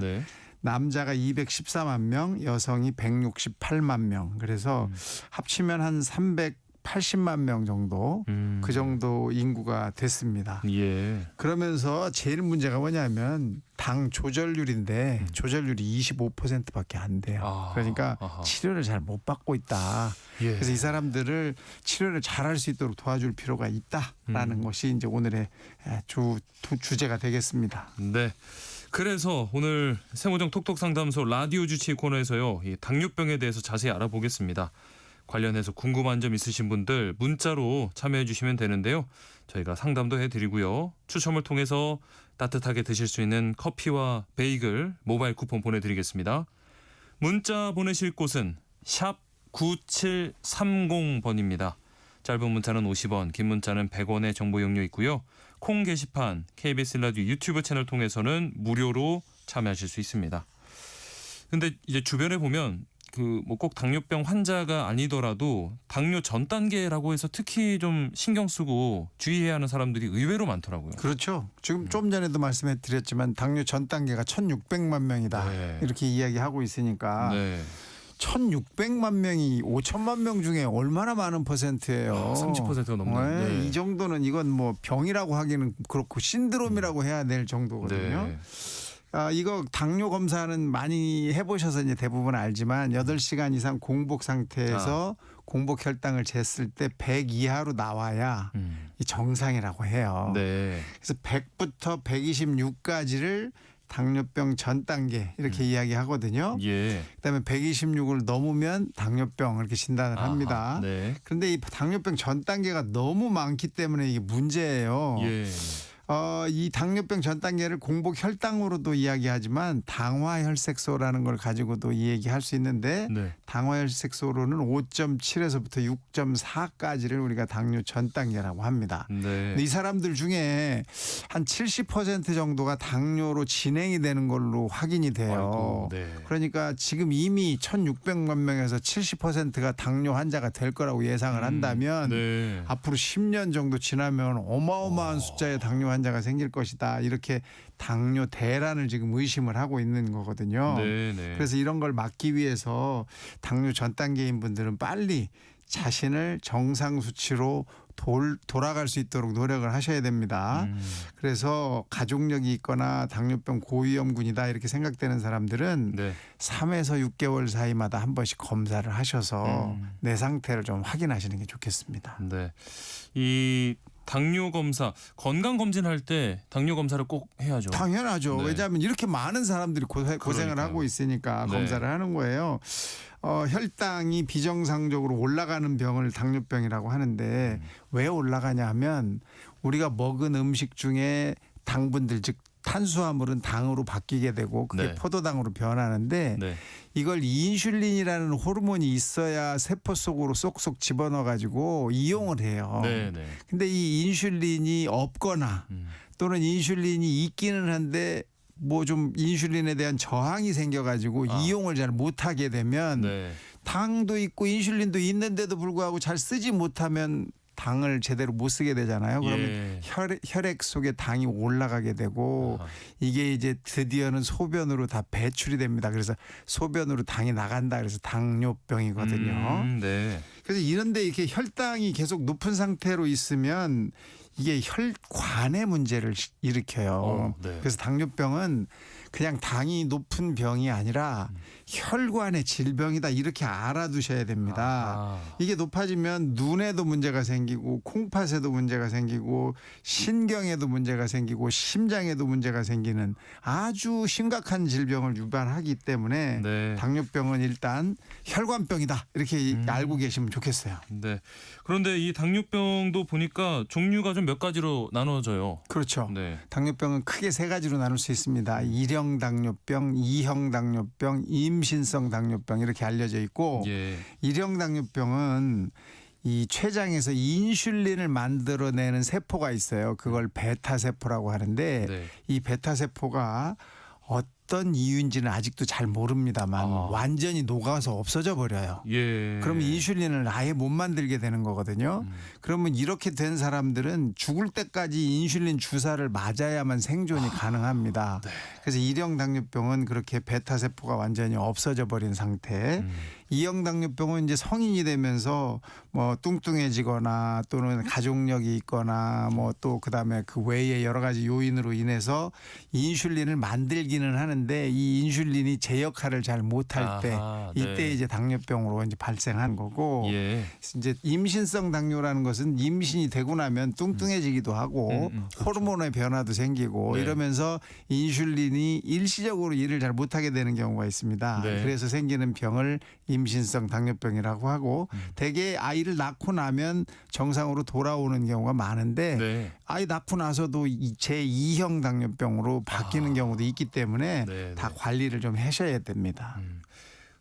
남자가 214만 명, 여성이 168만 명. 그래서 합치면 한 380만 명 정도 그 정도 인구가 됐습니다. 그러면서 제일 문제가 뭐냐면 당 조절률인데 조절률이 25%밖에 안 돼요. 그러니까 치료를 잘 못 받고 있다. 그래서 이 사람들을 치료를 잘할 수 있도록 도와줄 필요가 있다라는 것이 이제 오늘의 주제가 되겠습니다. 네. 그래서 오늘 세모정 톡톡 상담소 라디오 주치 코너에서요. 이 당뇨병에 대해서 자세히 알아보겠습니다. 관련해서 궁금한 점 있으신 분들 문자로 참여해 주시면 되는데요. 저희가 상담도 해드리고요. 추첨을 통해서 따뜻하게 드실 수 있는 커피와 베이글 모바일 쿠폰 보내드리겠습니다. 문자 보내실 곳은 샵 9730번입니다. 짧은 문자는 50원, 긴 문자는 100원의 정보 용료 있고요. 콩 게시판 KBS 라디오 유튜브 채널 통해서는 무료로 참여하실 수 있습니다. 근데 이제 주변에 보면 그 뭐 꼭 당뇨병 환자가 아니더라도 당뇨 전 단계라고 해서 특히 좀 신경 쓰고 주의해야 하는 사람들이 의외로 많더라고요. 그렇죠. 지금 좀 전에도 말씀해 드렸지만 당뇨 전 단계가 1,600만 명이다. 이렇게 이야기하고 있으니까 1,600만 명이 5천만 명 중에 얼마나 많은 퍼센트예요. 30%가 넘는. 이 정도는 이건 뭐 병이라고 하기는 그렇고 신드롬이라고 해야 될 정도거든요. 이거 당뇨 검사는 많이 해보셔서 이제 대부분 알지만 8시간 이상 공복 상태에서 공복 혈당을 쟀을 때 100 이하로 나와야 이 정상이라고 해요. 네. 그래서 100부터 126까지를 당뇨병 전 단계 이렇게 이야기하거든요. 예. 그다음에 126을 넘으면 당뇨병 이렇게 진단을 합니다. 네. 그런데 이 당뇨병 전 단계가 너무 많기 때문에 이게 문제예요. 예. 이 당뇨병 전 단계를 공복 혈당으로도 이야기하지만 당화혈색소라는 걸 가지고도 이 얘기할 수 있는데 네. 당화혈색소로는 5.7에서부터 6.4까지를 우리가 당뇨 전 단계라고 합니다. 네. 근데 이 사람들 중에 한 70% 정도가 당뇨로 진행이 되는 걸로 확인이 돼요. 아이고, 네. 그러니까 지금 이미 1,600만 명에서 70%가 당뇨 환자가 될 거라고 예상을 한다면 네. 앞으로 10년 정도 지나면 어마어마한 숫자의 당뇨 환자가 생길 것이다. 이렇게 당뇨 대란을 지금 의심을 하고 있는 거거든요. 네네. 그래서 이런 걸 막기 위해서 당뇨 전 단계인 분들은 빨리 자신을 정상 수치로 돌아갈 수 있도록 노력을 하셔야 됩니다. 그래서 가족력이 있거나 당뇨병 고위험군이다 이렇게 생각되는 사람들은 네. 3에서 6개월 사이마다 한 번씩 검사를 하셔서 내 상태를 좀 확인하시는 게 좋겠습니다. 네. 이 당뇨 검사, 건강 검진할 때 당뇨 검사를 꼭 해야죠. 당연하죠. 네. 왜냐하면 이렇게 많은 사람들이 고생을 그러니까요. 하고 있으니까 네. 검사를 하는 거예요. 혈당이 비정상적으로 올라가는 병을 당뇨병이라고 하는데 왜 올라가냐 하면 우리가 먹은 음식 중에 당분들 즉 탄수화물은 당으로 바뀌게 되고 그게 네. 포도당으로 변하는데 네. 이걸 인슐린이라는 호르몬이 있어야 세포 속으로 쏙쏙 집어넣어 가지고 이용을 해요. 네, 네. 근데 이 인슐린이 없거나 또는 인슐린이 있기는 한데 뭐 좀 인슐린에 대한 저항이 생겨가지고 이용을 잘 못하게 되면 네. 당도 있고 인슐린도 있는데도 불구하고 잘 쓰지 못하면 당을 제대로 못 쓰게 되잖아요. 그러면 예. 혈액 속에 당이 올라가게 되고 이게 이제 드디어는 소변으로 다 배출이 됩니다. 그래서 소변으로 당이 나간다. 그래서 당뇨병이거든요. 네. 그래서 이런데 이렇게 혈당이 계속 높은 상태로 있으면 이게 혈관의 문제를 일으켜요. 네. 그래서 당뇨병은 그냥 당이 높은 병이 아니라 혈관의 질병이다 이렇게 알아두셔야 됩니다. 이게 높아지면 눈에도 문제가 생기고 콩팥에도 문제가 생기고 신경에도 문제가 생기고 심장에도 문제가 생기는 아주 심각한 질병을 유발하기 때문에 네. 당뇨병은 일단 혈관병이다 이렇게 알고 계시면 좋겠어요. 네. 그런데 이 당뇨병도 보니까 종류가 좀 몇 가지로 나눠져요. 그렇죠. 네. 당뇨병은 크게 3가지로 나눌 수 있습니다. 1형 당뇨병, 2형 당뇨병, 임신성 당뇨병 이렇게 알려져 있고 예. 1형 당뇨병은 이 췌장에서 인슐린을 만들어내는 세포가 있어요. 그걸 베타 세포라고 하는데 네. 이 베타 세포가 어떤 이유인지는 아직도 잘 모릅니다만 완전히 녹아서 없어져 버려요. 예. 그러면 인슐린을 아예 못 만들게 되는 거거든요. 그러면 이렇게 된 사람들은 죽을 때까지 인슐린 주사를 맞아야만 생존이 가능합니다. 네. 그래서 1형 당뇨병은 그렇게 베타 세포가 완전히 없어져 버린 상태. 2형 당뇨병은 이제 성인이 되면서 뭐 뚱뚱해지거나 또는 가족력이 있거나 뭐 또 그다음에 그 외에 여러 가지 요인으로 인해서 인슐린을 만들기는 하는데 이 인슐린이 제 역할을 잘 못할 때 이때 네. 이제 당뇨병으로 이제 발생한 거고 예. 이제 임신성 당뇨라는 것은 임신이 되고 나면 뚱뚱해지기도 하고 호르몬의 변화도 생기고 네. 이러면서 인슐린이 일시적으로 일을 잘 못하게 되는 경우가 있습니다. 네. 그래서 생기는 병을 임신성 당뇨병이라고 하고 대개 아이를 낳고 나면 정상으로 돌아오는 경우가 많은데 네. 아이 낳고 나서도 제2형 당뇨병으로 바뀌는 경우도 있기 때문에 네, 다 관리를 좀 하셔야 됩니다.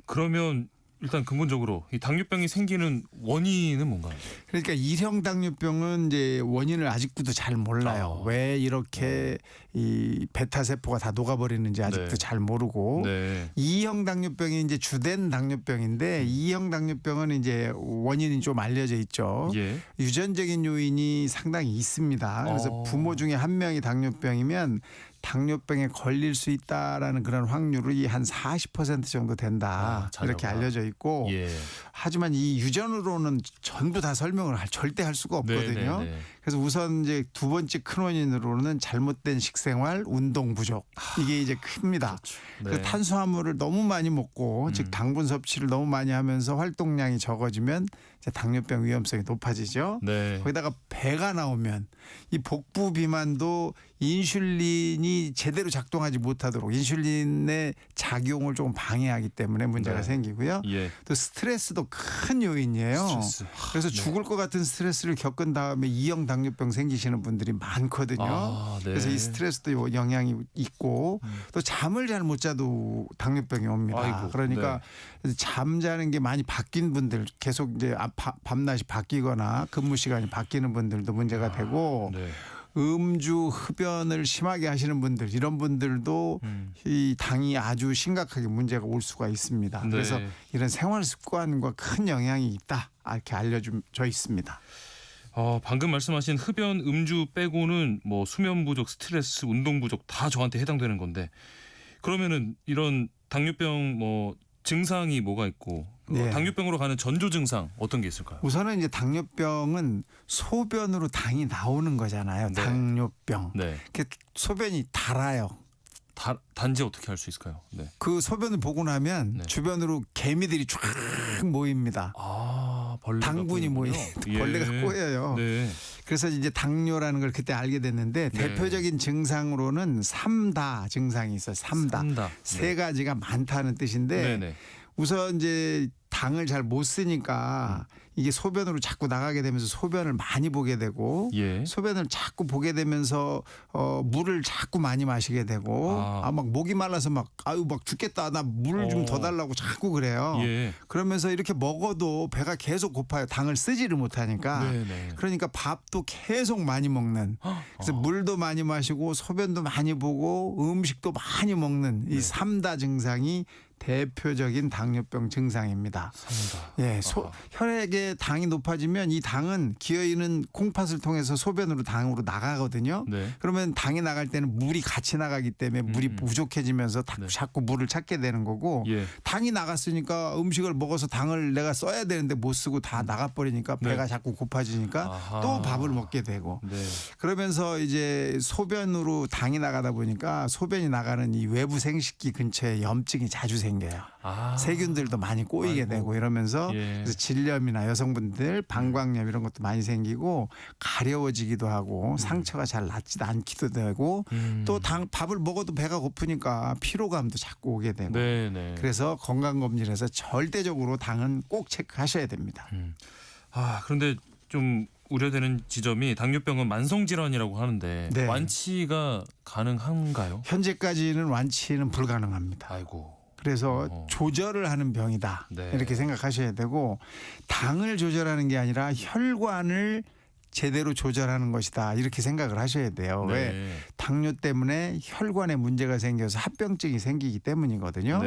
그러면 일단 근본적으로 이 당뇨병이 생기는 원인은 뭔가요? 그러니까 1형 당뇨병은 이제 원인을 아직도 잘 몰라요. 왜 이렇게 이 베타 세포가 다 녹아버리는지 아직도 네. 잘 모르고. 네. 2형 당뇨병이 이제 주된 당뇨병인데 2형 당뇨병은 이제 원인이 좀 알려져 있죠. 예. 유전적인 요인이 상당히 있습니다. 그래서 부모 중에 한 명이 당뇨병이면 당뇨병에 걸릴 수 있다라는 그런 확률이 한 40% 정도 된다. 이렇게 알려져 있고 예. 하지만 이 유전으로는 전부 다 설명을 절대 할 수가 없거든요. 네, 네, 네. 그래서 우선 이제 두 번째 큰 원인으로는 잘못된 식생활, 운동 부족 이게 이제 큽니다. 그렇죠. 그 탄수화물을 너무 많이 먹고 즉 당분 섭취를 너무 많이 하면서 활동량이 적어지면 이제 당뇨병 위험성이 높아지죠. 네. 거기다가 배가 나오면 이 복부 비만도 인슐린이 제대로 작동하지 못하도록 인슐린의 작용을 조금 방해하기 때문에 문제가 네. 생기고요. 예. 또 스트레스도 큰 요인이에요. 스트레스. 그래서 죽을 것 같은 스트레스를 겪은 다음에 2형 당뇨병 생기시는 분들이 많거든요. 네. 그래서 이 스트레스도 영향이 있고 또 잠을 잘 못 자도 당뇨병이 옵니다. 아이고, 그러니까 잠자는 게 많이 바뀐 분들 계속 이제 밤낮이 바뀌거나 근무 시간이 바뀌는 분들도 문제가 되고 네. 음주 흡연을 심하게 하시는 분들 이런 분들도 이 당이 아주 심각하게 문제가 올 수가 있습니다. 네. 그래서 이런 생활 습관과 큰 영향이 있다 이렇게 알려져 있습니다. 방금 말씀하신 흡연, 음주 빼고는 뭐 수면 부족, 스트레스, 운동 부족 다 저한테 해당되는 건데 그러면은 이런 당뇨병 뭐 증상이 뭐가 있고 네. 당뇨병으로 가는 전조 증상 어떤 게 있을까요? 우선은 이제 당뇨병은 소변으로 당이 나오는 거잖아요. 네. 당뇨병. 네. 소변이 달아요. 단지 어떻게 할 수 있을까요? 네. 그 소변을 보고 나면 주변으로 개미들이 쫙 모입니다. 벌레가 당분이 벌레가 꼬여요. 네. 그래서 이제 당뇨라는 걸 그때 알게 됐는데 대표적인 증상으로는 3다 증상이 있어요. 3다. 세 가지가 많다는 뜻인데 네네. 우선 이제 당을 잘 못 쓰니까 이게 소변으로 자꾸 나가게 되면서 소변을 많이 보게 되고 소변을 자꾸 보게 되면서 물을 자꾸 많이 마시게 되고 막 목이 말라서 막 죽겠다 나 물 좀 더 달라고 자꾸 그래요. 그러면서 이렇게 먹어도 배가 계속 고파요. 당을 쓰지를 못하니까. 그러니까 밥도 계속 많이 먹는. 그래서 물도 많이 마시고 소변도 많이 보고 음식도 많이 먹는 이 3다 증상이 대표적인 당뇨병 증상입니다. 예, 혈액에 당이 높아지면 이 당은 기어있는 콩팥을 통해서 소변으로 당으로 나가거든요. 그러면 당이 나갈 때는 물이 같이 나가기 때문에 물이 부족해지면서 자꾸 물을 찾게 되는 거고 당이 나갔으니까 음식을 먹어서 당을 내가 써야 되는데 못 쓰고 다 나가버리니까 배가 자꾸 고파지니까 또 밥을 먹게 되고 그러면서 이제 소변으로 당이 나가다 보니까 소변이 나가는 이 외부 생식기 근처에 염증이 자주 생겨요. 세균들도 많이 꼬이게 되고 이러면서 그래서 질염이나 여성분들 방광염 이런 것도 많이 생기고 가려워지기도 하고 상처가 잘 낫지도 않기도 되고 또 밥을 먹어도 배가 고프니까 피로감도 자꾸 오게 되고 그래서 건강검진에서 절대적으로 당은 꼭 체크하셔야 됩니다. 그런데 좀 우려되는 지점이 당뇨병은 만성질환이라고 하는데 완치가 가능한가요? 현재까지는 완치는 불가능합니다. 그래서 조절을 하는 병이다 이렇게 생각하셔야 되고 당을 조절하는 게 아니라 혈관을 제대로 조절하는 것이다 이렇게 생각을 하셔야 돼요. 왜? 당뇨 때문에 혈관에 문제가 생겨서 합병증이 생기기 때문이거든요.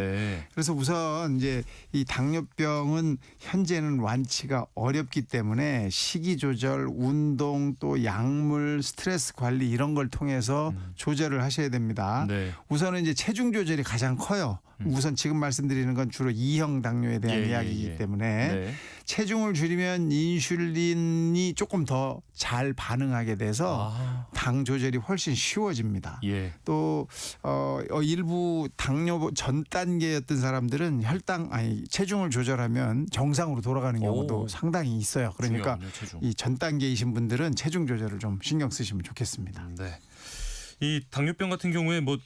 그래서 우선 이제 이 당뇨병은 현재는 완치가 어렵기 때문에 식이 조절, 운동 또 약물, 스트레스 관리 이런 걸 통해서 조절을 하셔야 됩니다. 우선은 이제 체중 조절이 가장 커요. 우선 지금 말씀드리는 건 주로 2형 당뇨에 대한 이야기이기 때문에 체중을 줄이면 인슐린이 조금 더 잘 반응하게 돼서 당 조절이 훨씬 쉬워집니다. 또 일부 당뇨 전 단계였던 사람들은 체중을 조절하면 정상으로 돌아가는 경우도 상당히 있어요. 그러니까 이 전 단계이신 분들은 체중 조절을 좀 신경 쓰시면 좋겠습니다. 이 당뇨병 같은 경우에 뭐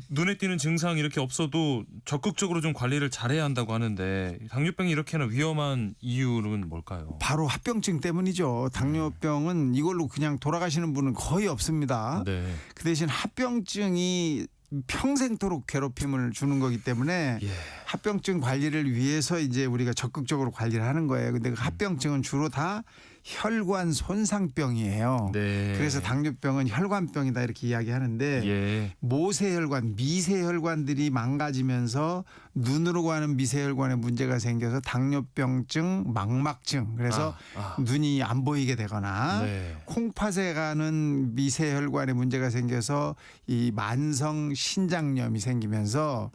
눈에 띄는 증상 이렇게 없어도 적극적으로 좀 관리를 잘해야 한다고 하는데 당뇨병이 이렇게나 위험한 이유는 뭘까요? 바로 합병증 때문이죠. 당뇨병은 이걸로 그냥 돌아가시는 분은 거의 없습니다. 그 대신 합병증이 평생토록 괴롭힘을 주는 거기 때문에 합병증 관리를 위해서 이제 우리가 적극적으로 관리를 하는 거예요. 근데 그 합병증은 주로 다 혈관 손상병이에요. 그래서 당뇨병은 혈관병이다 이렇게 이야기하는데 모세혈관, 미세혈관들이 망가지면서 눈으로 가는 미세혈관에 문제가 생겨서 당뇨병증, 망막증 그래서 눈이 안 보이게 되거나 콩팥에 가는 미세혈관에 문제가 생겨서 이 만성 신장염이 생기면서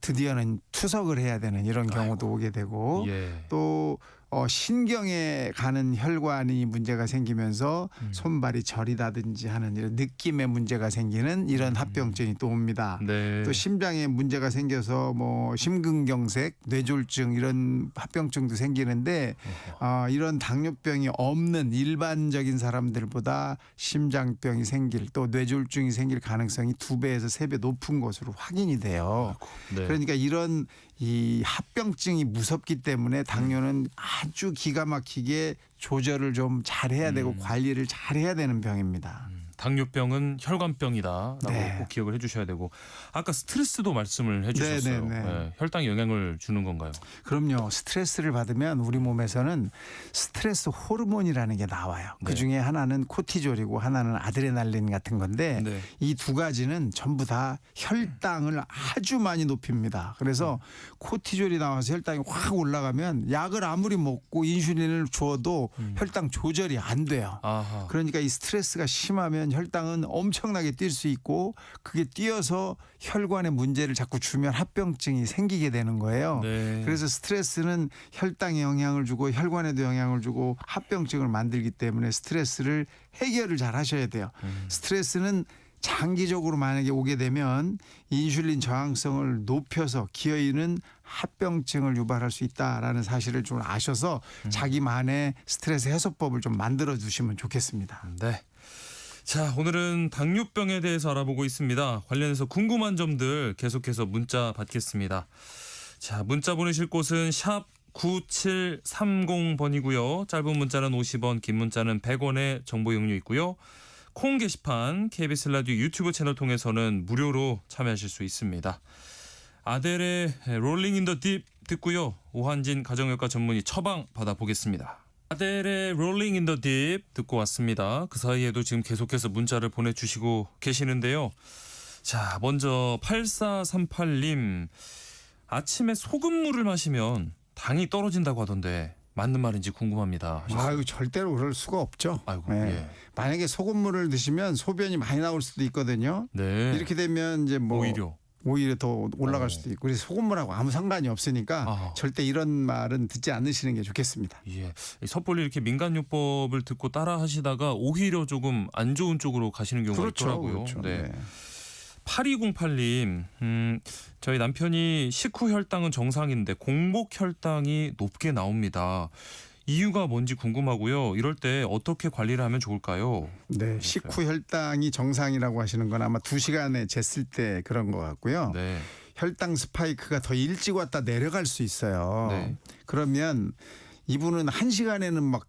드디어는 투석을 해야 되는 이런 경우도 오게 되고 또 신경에 가는 혈관이 문제가 생기면서 손발이 저리다든지 하는 이런 느낌의 문제가 생기는 이런 합병증이 또 옵니다. 네. 또 심장에 문제가 생겨서 뭐 심근경색, 뇌졸중 이런 합병증도 생기는데 이런 당뇨병이 없는 일반적인 사람들보다 심장병이 생길 또 뇌졸중이 생길 가능성이 2배에서 3배 높은 것으로 확인이 돼요. 네. 그러니까 이런 이 합병증이 무섭기 때문에 당뇨는 아주 기가 막히게 조절을 좀 잘해야 되고 관리를 잘해야 되는 병입니다. 당뇨병은 혈관병이다라고 네. 꼭 기억을 해주셔야 되고 아까 스트레스도 말씀을 해주셨어요. 네. 네, 혈당에 영향을 주는 건가요? 그럼요. 스트레스를 받으면 우리 몸에서는 스트레스 호르몬이라는 게 나와요. 네. 그중에 하나는 코티졸이고 하나는 아드레날린 같은 건데 네. 이 두 가지는 전부 다 혈당을 아주 많이 높입니다. 그래서 코티졸이 나와서 혈당이 확 올라가면 약을 아무리 먹고 인슐린을 줘도 혈당 조절이 안 돼요. 아하. 그러니까 이 스트레스가 심하면 혈당은 엄청나게 뛸 수 있고 그게 뛰어서 혈관에 문제를 자꾸 주면 합병증이 생기게 되는 거예요. 네. 그래서 스트레스는 혈당에 영향을 주고 혈관에도 영향을 주고 합병증을 만들기 때문에 스트레스를 해결을 잘 하셔야 돼요. 스트레스는 장기적으로 만약에 오게 되면 인슐린 저항성을 높여서 기어이는 합병증을 유발할 수 있다라는 사실을 좀 아셔서 자기만의 스트레스 해소법을 좀 만들어 두시면 좋겠습니다. 네. 자, 오늘은 당뇨병에 대해서 알아보고 있습니다. 관련해서 궁금한 점들 계속해서 문자 받겠습니다. 자, 문자 보내실 곳은 샵 9730번이고요. 짧은 문자는 50원, 긴 문자는 100원의 정보 이용료 있고요. 콩 게시판 KBS 라디오 유튜브 채널 통해서는 무료로 참여하실 수 있습니다. 아델의 롤링 인 더 딥 듣고요. 오한진 가정의학과 전문의 처방 받아보겠습니다. 아델의 롤링 인 더 딥 듣고 왔습니다. 그 사이에도 지금 계속해서 문자를 보내주시고 계시는데요. 자, 먼저 8438님. 아침에 소금물을 마시면 당이 떨어진다고 하던데 맞는 말인지 궁금합니다. 아유, 절대로 그럴 수가 없죠. 아이고, 네. 예. 만약에 소금물을 드시면 소변이 많이 나올 수도 있거든요. 네. 이렇게 되면 이제 뭐 오히려 더 올라갈 수도 있고 그래서 소금물하고 아무 상관이 없으니까 절대 이런 말은 듣지 않으시는 게 좋겠습니다. 예. 섣불리 이렇게 민간요법을 듣고 따라 하시다가 오히려 조금 안 좋은 쪽으로 가시는 경우가 있더라고요. 그렇죠. 네. 8208님, 저희 남편이 식후 혈당은 정상인데 공복 혈당이 높게 나옵니다. 이유가 뭔지 궁금하고요. 이럴 때 어떻게 관리를 하면 좋을까요? 네, 식후 혈당이 정상이라고 하시는 건 아마 2시간에 쟀을 때 그런 것 같고요. 네. 혈당 스파이크가 더 일찍 왔다 내려갈 수 있어요. 네. 그러면 이분은 1시간에는 막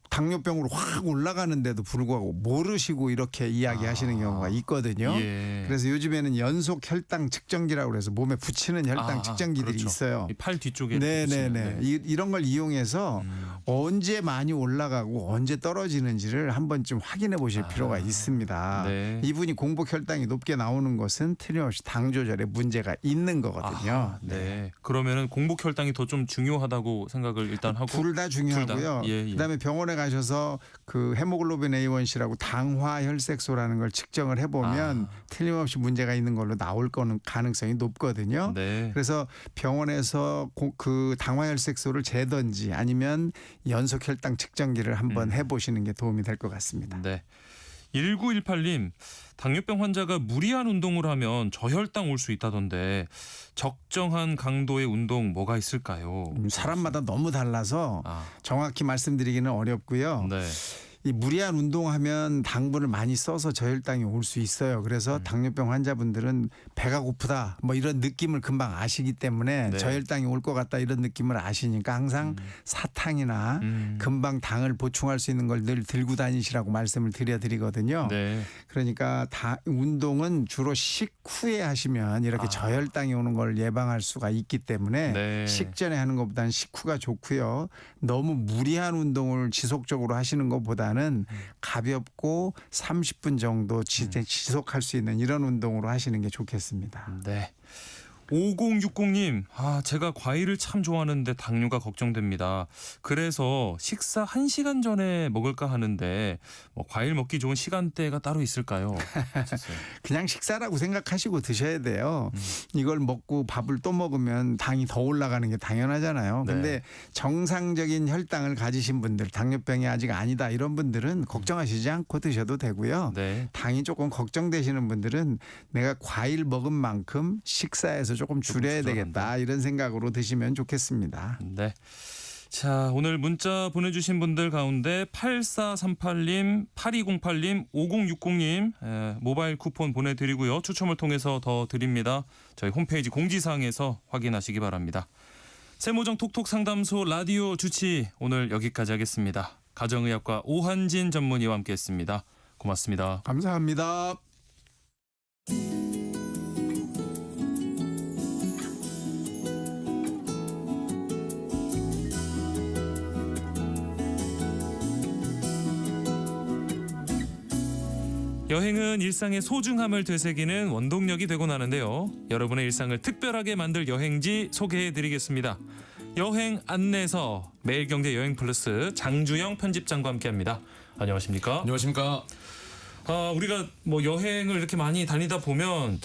당뇨병으로 확 올라가는데도 불구하고 모르시고 이렇게 이야기하시는 경우가 있거든요. 예. 그래서 요즘에는 연속 혈당 측정기라고 해서 몸에 붙이는 혈당 측정기들이 그렇죠. 있어요. 이 팔 뒤쪽에 네네네. 이런 걸 이용해서 언제 많이 올라가고 언제 떨어지는지를 한 번쯤 확인해 보실 필요가 있습니다. 네. 이분이 공복 혈당이 높게 나오는 것은 틀림없이 당 조절에 문제가 있는 거거든요. 네. 그러면은 공복 혈당이 더 좀 중요하다고 생각을 일단 하고 둘 다 중요하고요. 예. 그다음에 병원에 가셔서 그 헤모글로빈 A1C라고 당화 혈색소라는 걸 측정을 해보면 틀림없이 문제가 있는 걸로 나올 거는 가능성이 높거든요. 네. 그래서 병원에서 그 당화 혈색소를 재든지 아니면 연속 혈당 측정기를 한번 해보시는 게 도움이 될 것 같습니다. 네. 1918님, 당뇨병 환자가 무리한 운동을 하면 저혈당 올 수 있다던데 적정한 강도의 운동 뭐가 있을까요? 사람마다 너무 달라서 정확히 말씀드리기는 어렵고요. 네. 이 무리한 운동하면 당분을 많이 써서 저혈당이 올 수 있어요. 그래서 당뇨병 환자분들은 배가 고프다 뭐 이런 느낌을 금방 아시기 때문에 네. 저혈당이 올 것 같다 이런 느낌을 아시니까 항상 사탕이나 금방 당을 보충할 수 있는 걸 늘 들고 다니시라고 말씀을 드리거든요. 네. 그러니까 운동은 주로 식후에 하시면 이렇게 저혈당이 오는 걸 예방할 수가 있기 때문에 네. 식전에 하는 것보다는 식후가 좋고요. 너무 무리한 운동을 지속적으로 하시는 것보다는 가볍고 30분 정도 지속할 수 있는 이런 운동으로 하시는 게 좋겠습니다. 네. 5060님, 제가 과일을 참 좋아하는데 당뇨가 걱정됩니다. 그래서 식사 1시간 전에 먹을까 하는데 과일 먹기 좋은 시간대가 따로 있을까요? 그냥 식사라고 생각하시고 드셔야 돼요. 이걸 먹고 밥을 또 먹으면 당이 더 올라가는 게 당연하잖아요. 근데 네. 정상적인 혈당을 가지신 분들, 당뇨병이 아직 아니다 이런 분들은 걱정하시지 않고 드셔도 되고요. 네. 당이 조금 걱정되시는 분들은 내가 과일 먹은 만큼 식사에서 조금 줄여야 되겠다 이런 생각으로 드시면 좋겠습니다. 네. 자, 오늘 문자 보내주신 분들 가운데 8438님, 8208님, 5060님 모바일 쿠폰 보내드리고요. 추첨을 통해서 더 드립니다. 저희 홈페이지 공지사항에서 확인하시기 바랍니다. 세모정 톡톡 상담소 라디오 주치 오늘 여기까지 하겠습니다. 가정의학과 오한진 전문의와 함께했습니다. 고맙습니다. 감사합니다. 여행은 일상의 소중함을 되새기는 원동력이 되곤 하는데요. 여러분의 일상을 특별하게 만들 여행지 소개해드리겠습니다. 여행 안내서 매일경제 여행플러스 장주영 편집장과 함께합니다. 안녕하십니까? 안녕하십니까? 우리가 뭐 여행을 이렇게 많이 다니다 보면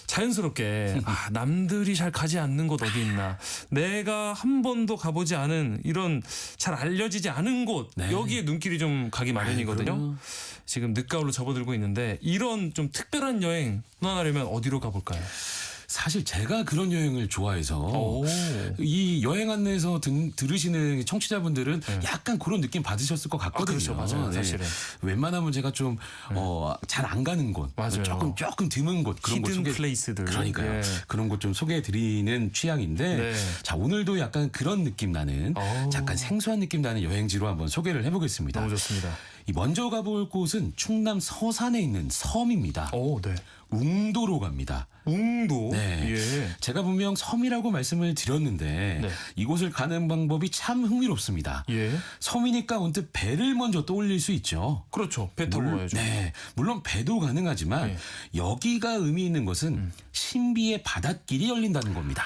자연스럽게 남들이 잘 가지 않는 곳 어디 있나, 내가 한 번도 가보지 않은 이런 잘 알려지지 않은 곳, 네. 여기에 눈길이 좀 가기 마련이거든요. 지금 늦가을로 접어들고 있는데 이런 좀 특별한 여행 떠나려면 어디로 가볼까요? 사실 제가 그런 여행을 좋아해서 이 여행 안내에서 들으시는 청취자분들은 약간 그런 느낌 받으셨을 것 같거든요. 그렇죠, 맞아요. 사실은 웬만하면 제가 좀 잘 안 가는 곳, 맞아요. 조금 드문 곳, 그런 곳 히든 플레이스들, 그러니까요. 예. 그런 곳 좀 소개해드리는 취향인데, 네. 자, 오늘도 약간 그런 느낌 나는, 약간 생소한 느낌 나는 여행지로 한번 소개를 해보겠습니다. 너무 좋습니다. 이 먼저 가볼 곳은 충남 서산에 있는 섬입니다. 네. 웅도로 갑니다. 웅도? 네. 예. 제가 분명 섬이라고 말씀을 드렸는데 네. 이곳을 가는 방법이 참 흥미롭습니다. 예. 섬이니까 언뜻 배를 먼저 떠올릴 수 있죠. 그렇죠. 배 타고 가야죠. 네. 물론 배도 가능하지만 네. 여기가 의미 있는 것은 신비의 바닷길이 열린다는 겁니다.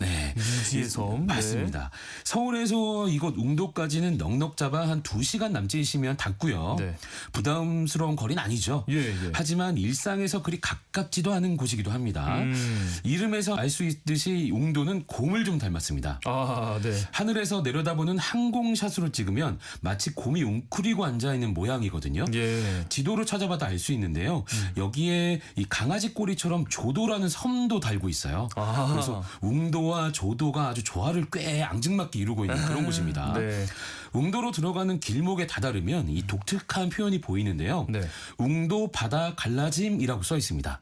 네. 인지의 섬. 맞습니다. 서울에서 이곳 웅도까지는 넉넉 잡아 한 2시간 남짓이면 닿고요. 네. 부담스러운 거리는 아니죠. 예. 하지만 일상에서 그리 가깝지도 않은 곳이기도 합니다. 이름에서 알 수 있듯이 웅도는 곰을 좀 닮았습니다. 네. 하늘에서 내려다보는 항공샷으로 찍으면 마치 곰이 웅크리고 앉아있는 모양이거든요. 예. 지도로 찾아봐도 알 수 있는데요. 여기에 이 강아지 꼬리처럼 조도라는 섬도 달고 있어요. 그래서 웅도와 조도가 아주 조화를 꽤 앙증맞게 이루고 있는 그런 곳입니다. 네. 웅도로 들어가는 길목에 다다르면 이 독특한 표현이 보이는데요. 네. 웅도 바다 갈라짐이라고 써 있습니다.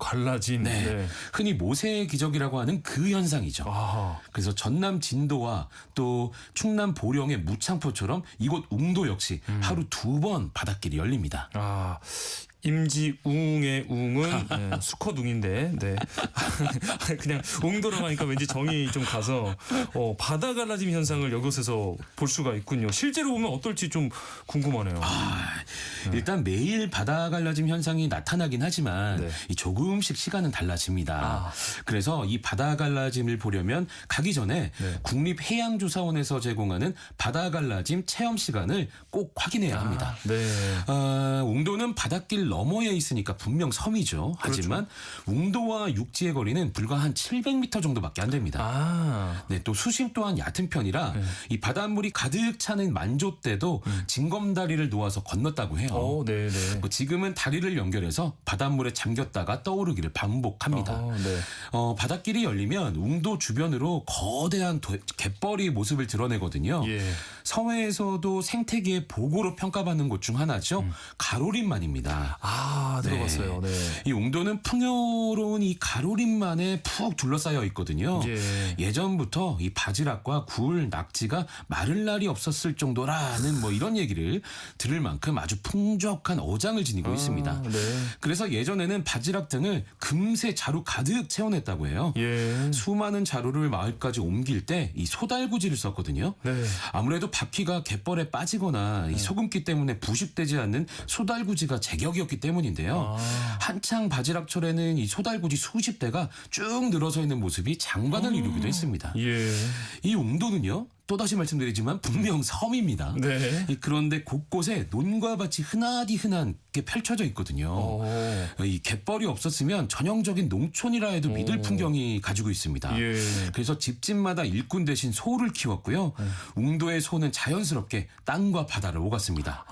갈라짐. 네. 네. 흔히 모세의 기적이라고 하는 그 현상이죠. 그래서 전남 진도와 또 충남 보령의 무창포처럼 이곳 웅도 역시 하루 2번 바닷길이 열립니다. 임지웅의 웅은 수컷웅인데, 네. 그냥 웅도라고 하니까 왠지 정이 좀 가서 바다 갈라짐 현상을 이곳에서 볼 수가 있군요. 실제로 보면 어떨지 좀 궁금하네요. 일단 매일 바다 갈라짐 현상이 나타나긴 하지만 네. 이 조금씩 시간은 달라집니다. 그래서 이 바다 갈라짐을 보려면 가기 전에 네. 국립해양조사원에서 제공하는 바다 갈라짐 체험 시간을 꼭 확인해야 합니다. 네. 웅도는 바닷길 너머에 있으니까 분명 섬이죠. 하지만 웅도와 육지의 거리는 불과 한 700m 정도밖에 안 됩니다. 네, 또 수심 또한 얕은 편이라 이 바닷물이 가득 차는 만조 때도 징검다리를 놓아서 건넜다고 해요. 네네. 뭐 지금은 다리를 연결해서 바닷물에 잠겼다가 떠오르기를 반복합니다. 네. 바닷길이 열리면 웅도 주변으로 거대한 갯벌이 모습을 드러내거든요. 예. 서해에서도 생태계의 보고로 평가받는 곳 중 하나죠. 가로림만입니다. 들어봤어요. 네. 이 웅도는 풍요로운 이 가로림만에 푹 둘러싸여 있거든요. 예전부터 이 바지락과 굴, 낙지가 마를 날이 없었을 정도라는 뭐 이런 얘기를 들을 만큼 아주 풍족한 어장을 지니고 있습니다. 네. 그래서 예전에는 바지락 등을 금세 자루 가득 채워냈다고 해요. 수많은 자루를 마을까지 옮길 때 이 소달구지를 썼거든요. 네. 아무래도 바퀴가 갯벌에 빠지거나 이 소금기 때문에 부식되지 않는 소달구지가 제격이었 지역이었기 때문인데요. 한창 바지락철에는 이 소달구지 수십 대가 쭉 늘어서 있는 모습이 장관을 이루기도 했습니다. 이 웅도는요. 또다시 말씀드리지만 분명 섬입니다. 그런데 곳곳에 논과 밭이 흔하게 펼쳐져 있거든요. 이 갯벌이 없었으면 전형적인 농촌이라 해도 믿을 풍경이 가지고 있습니다. 그래서 집집마다 일꾼 대신 소를 키웠고요. 웅도의 소는 자연스럽게 땅과 바다를 오갔습니다.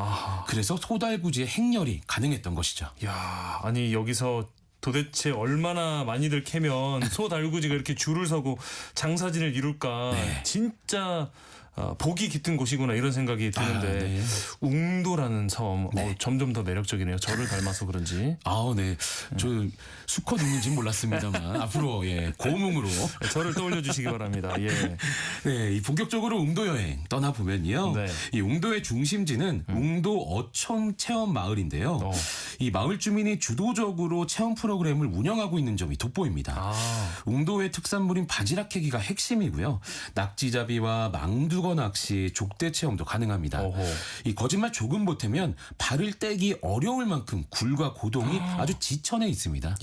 그래서 소달구지의 행렬이 가능했던 것이죠. 야, 아니 여기서 도대체 얼마나 많이들 캐면 소달구지가 이렇게 줄을 서고 장사진을 이룰까. 진짜 복이 깃든 곳이구나 이런 생각이 드는데 웅도라는 섬 점점 더 매력적이네요. 저를 닮아서 그런지. 네. 저 수컷 웅인지는 몰랐습니다만 앞으로 고음으로 저를 떠올려 주시기 바랍니다. 이 본격적으로 웅도 여행 떠나 보면요. 이 웅도의 중심지는 웅도 어촌 체험 마을인데요. 이 마을 주민이 주도적으로 체험 프로그램을 운영하고 있는 점이 돋보입니다. 웅도의 특산물인 바지락 캐기가 핵심이고요. 낙지잡이와 망두거 낚시, 족대 체험도 가능합니다. 이 거짓말 조금 보태면 발을 떼기 어려울 만큼 굴과 고동이 아주 지천에 있습니다.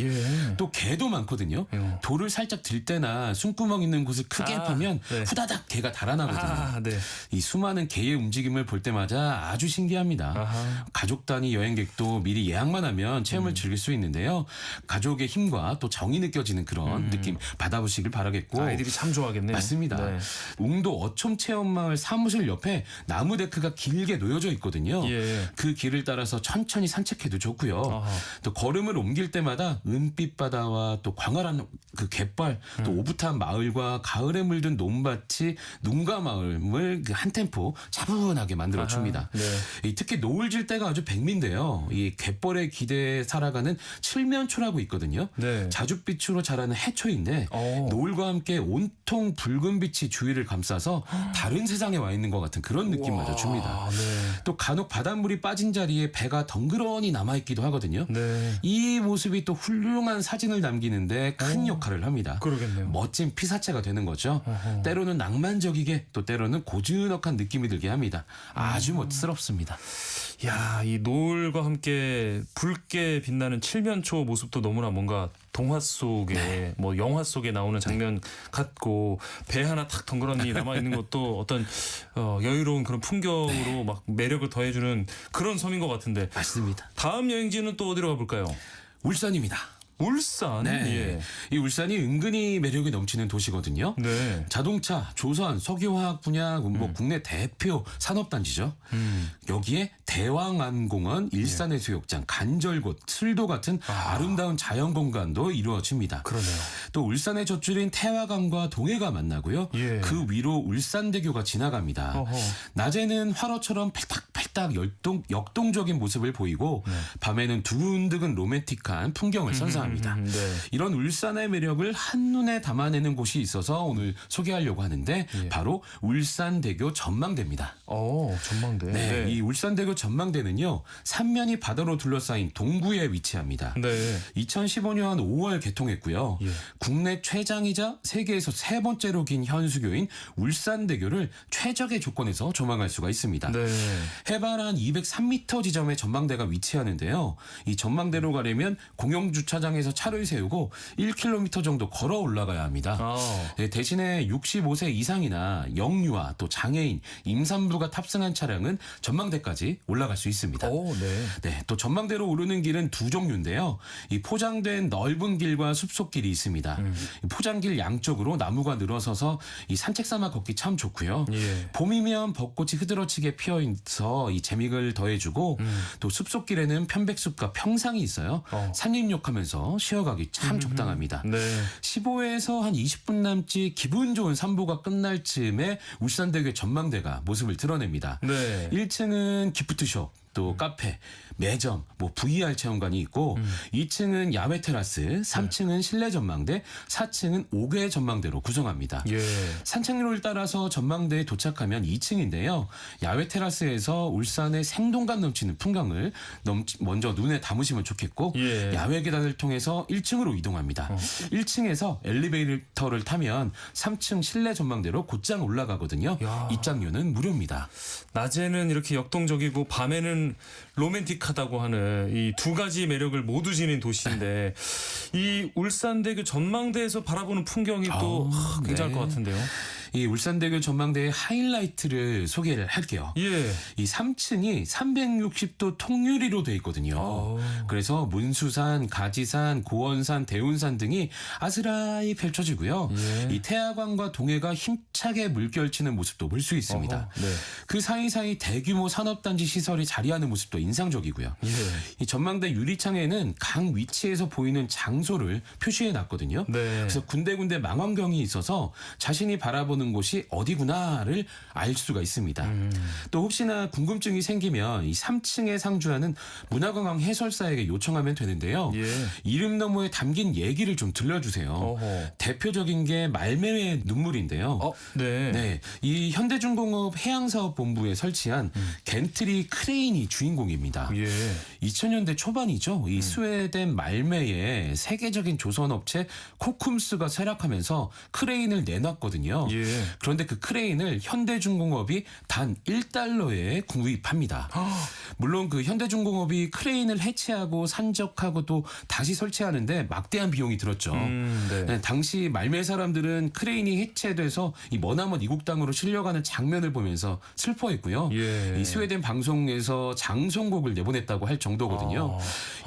또 개도 많거든요. 돌을 살짝 들 때나 숨구멍 있는 곳을 크게 파면 후다닥 개가 달아나거든요. 이 수많은 개의 움직임을 볼 때마다 아주 신기합니다. 가족 단위 여행객도 미리 예약만 하면 체험을 즐길 수 있는데요. 가족의 힘과 또 정이 느껴지는 그런 느낌 받아보시길 바라겠고. 아이들이 참 좋아하겠네요. 맞습니다. 웅도 어촌 체험마을 사무실 옆에 나무 데크가 길게 놓여져 있거든요. 그 길을 따라서 천천히 산책해도 좋고요. 또 걸음을 옮길 때마다 은빛 바다와 또 광활한 그 갯벌, 또 오붓한 마을과 가을에 물든 논밭이 눈과 마음을 한 템포 차분하게 만들어 줍니다. 특히 노을 질 때가 아주 백미인데요. 이 갯벌에 기대에 살아가는 칠면초라고 있거든요. 자줏빛으로 자라는 해초인데 노을과 함께 온통 붉은 빛이 주위를 감싸서 다른 세상에 와 있는 것 같은 그런 느낌마저 줍니다. 또 간혹 바닷물이 빠진 자리에 배가 덩그러니 남아있기도 하거든요. 이 모습이 또 훌륭한 사진을 남기는데 큰 역할을 합니다. 그러겠네요. 멋진 피사체가 되는 거죠. 때로는 낭만적이게 또 때로는 고즈넉한 느낌이 들게 합니다. 아주 멋스럽습니다. 야, 이 노을과 함께 붉게 빛나는 칠면초 모습도 너무나 뭔가 동화 속에 뭐 영화 속에 나오는 장면 같고 배 하나 탁 덩그러니 남아 있는 것도 어떤 여유로운 그런 풍경으로 막 매력을 더해주는 그런 섬인 것 같은데. 맞습니다. 다음 여행지는 또 어디로 가볼까요? 울산입니다. 울산. 이 울산이 은근히 매력이 넘치는 도시거든요. 자동차, 조선, 석유화학 분야 뭐 국내 대표 산업단지죠. 여기에 대왕안공원, 일산해수욕장, 간절곶, 술도 같은 아름다운 자연공간도 이루어집니다. 또 울산의 젖줄인 태화강과 동해가 만나고요. 그 위로 울산대교가 지나갑니다. 낮에는 활어처럼 팔딱팔딱 역동적인 모습을 보이고 밤에는 두근두근 로맨틱한 풍경을 선사합니다. 이런 울산의 매력을 한눈에 담아내는 곳이 있어서 오늘 소개하려고 하는데 바로 울산대교 전망대입니다. 전망대. 이 울산대교 전망대는요. 삼면이 바다로 둘러싸인 동구에 위치합니다. 2015년 5월 개통했고요. 국내 최장이자 세계에서 세 번째로 긴 현수교인 울산대교를 최적의 조건에서 조망할 수가 있습니다. 해발 한 203m 지점에 전망대가 위치하는데요. 이 전망대로 가려면 공영주차장에서 차를 세우고 1km 정도 걸어 올라가야 합니다. 대신에 65세 이상이나 영유아 또 장애인, 임산부가 탑승한 차량은 전망대까지 올라갈 수 있습니다. 또 전망대로 오르는 길은 두 종류인데요. 이 포장된 넓은 길과 숲속길이 있습니다. 포장길 양쪽으로 나무가 늘어서서 이 산책 삼아 걷기 참 좋고요. 봄이면 벚꽃이 흐드러지게 피어 있어 이 재미를 더해주고 또 숲속길에는 편백숲과 평상이 있어요. 산림욕하면서 쉬어가기 참 적당합니다. 15에서 한 20분 남짓 기분 좋은 산보가 끝날 즈음에 울산대교 전망대가 모습을 드러냅니다. 1층은 기프트숍, 또 카페, 매점, 뭐 VR 체험관이 있고 2층은 야외 테라스, 3층은 실내 전망대, 4층은 5개 전망대로 구성합니다. 산책로를 따라서 전망대에 도착하면 2층인데요. 야외 테라스에서 울산의 생동감 넘치는 풍광을 먼저 눈에 담으시면 좋겠고 야외 계단을 통해서 1층으로 이동합니다. 1층에서 엘리베이터를 타면 3층 실내 전망대로 곧장 올라가거든요. 입장료는 무료입니다. 낮에는 이렇게 역동적이고 밤에는 가장 로맨틱하다고 하는 이 두 가지 매력을 모두 지닌 도시인데 이 울산대교 전망대에서 바라보는 풍경이 또 굉장할 것 같은데요. 이 울산대교 전망대의 하이라이트를 소개를 할게요. 예. 이 3층이 360도 통유리로 돼 있거든요. 그래서 문수산, 가지산, 고원산, 대운산 등이 아스라이 펼쳐지고요. 예. 이 태화강과 동해가 힘차게 물결치는 모습도 볼 수 있습니다. 네. 그 사이사이 대규모 산업단지 시설이 자리하는 모습도 인상적이고요. 예. 이 전망대 유리창에는 강 위치에서 보이는 장소를 표시해 놨거든요. 네. 그래서 군데군데 망원경이 있어서 자신이 바라보는 곳이 어디구나를 알 수가 있습니다. 또 혹시나 궁금증이 생기면 이 3층에 상주하는 문화관광 해설사에게 요청하면 되는데요. 예. 이름 너머에 담긴 얘기를 좀 들려주세요. 어허. 대표적인 게 말매의 눈물인데요. 네. 네, 이 현대중공업 해양사업본부에 설치한 겐트리 크레인이 주인공입니다. 예. 2000년대 초반이죠. 이 스웨덴 말매에 세계적인 조선업체 코쿰스가 쇠락하면서 크레인을 내놨거든요. 예. 그런데 그 크레인을 현대중공업이 단 1달러에 구입합니다. 물론 그 현대중공업이 크레인을 해체하고 산적하고 또 다시 설치하는데 막대한 비용이 들었죠. 네. 네, 당시 말매 사람들은 크레인이 해체돼서 이 머나먼 이국 땅으로 실려가는 장면을 보면서 슬퍼했고요. 예. 이 스웨덴 방송에서 장송곡을 내보냈다고 할 정도거든요.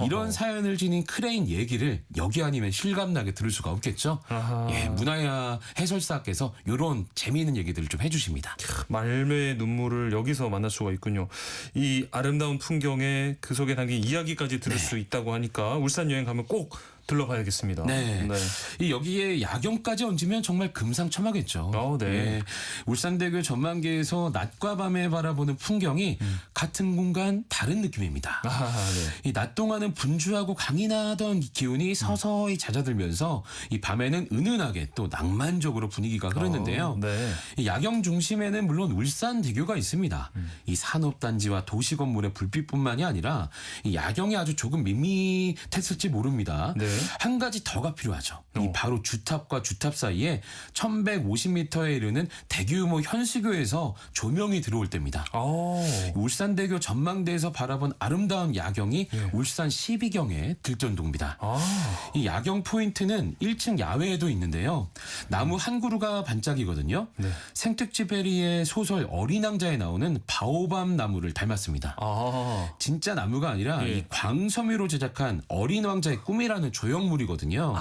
이런 사연을 지닌 크레인 얘기를 여기 아니면 실감나게 들을 수가 없겠죠. 예, 문화야 해설사께서 이런 재미있는 얘기들을 좀 해주십니다. 말매의 눈물을 여기서 만날 수가 있군요. 이 아름다운 풍경에 그 속에 담긴 이야기까지 들을 수 있다고 하니까 울산 여행 가면 꼭 들러봐야겠습니다. 네. 네. 이 여기에 야경까지 얹으면 정말 금상첨화겠죠. 네. 예. 울산대교 전망대에서 낮과 밤에 바라보는 풍경이 같은 공간 다른 느낌입니다. 네. 이 낮 동안은 분주하고 강인하던 기운이 서서히 잦아들면서 이 밤에는 은은하게 또 낭만적으로 분위기가 흐르는데요. 네. 이 야경 중심에는 물론 울산대교가 있습니다. 이 산업단지와 도시 건물의 불빛뿐만이 아니라 이 야경이 아주 조금 밋밋했을지 모릅니다. 네. 한 가지 더가 필요하죠. 이 바로 주탑과 주탑 사이에 1150m에 이르는 대규모 현수교에서 조명이 들어올 때입니다. 울산대교 전망대에서 바라본 아름다운 야경이 울산 12경에 들전도입니다. 이 야경 포인트는 1층 야외에도 있는데요. 나무 한 그루가 반짝이거든요. 네. 생텍쥐페리의 소설 어린 왕자에 나오는 바오밤 나무를 닮았습니다. 진짜 나무가 아니라 이 광섬유로 제작한 어린 왕자의 꿈이라는 조형물이거든요.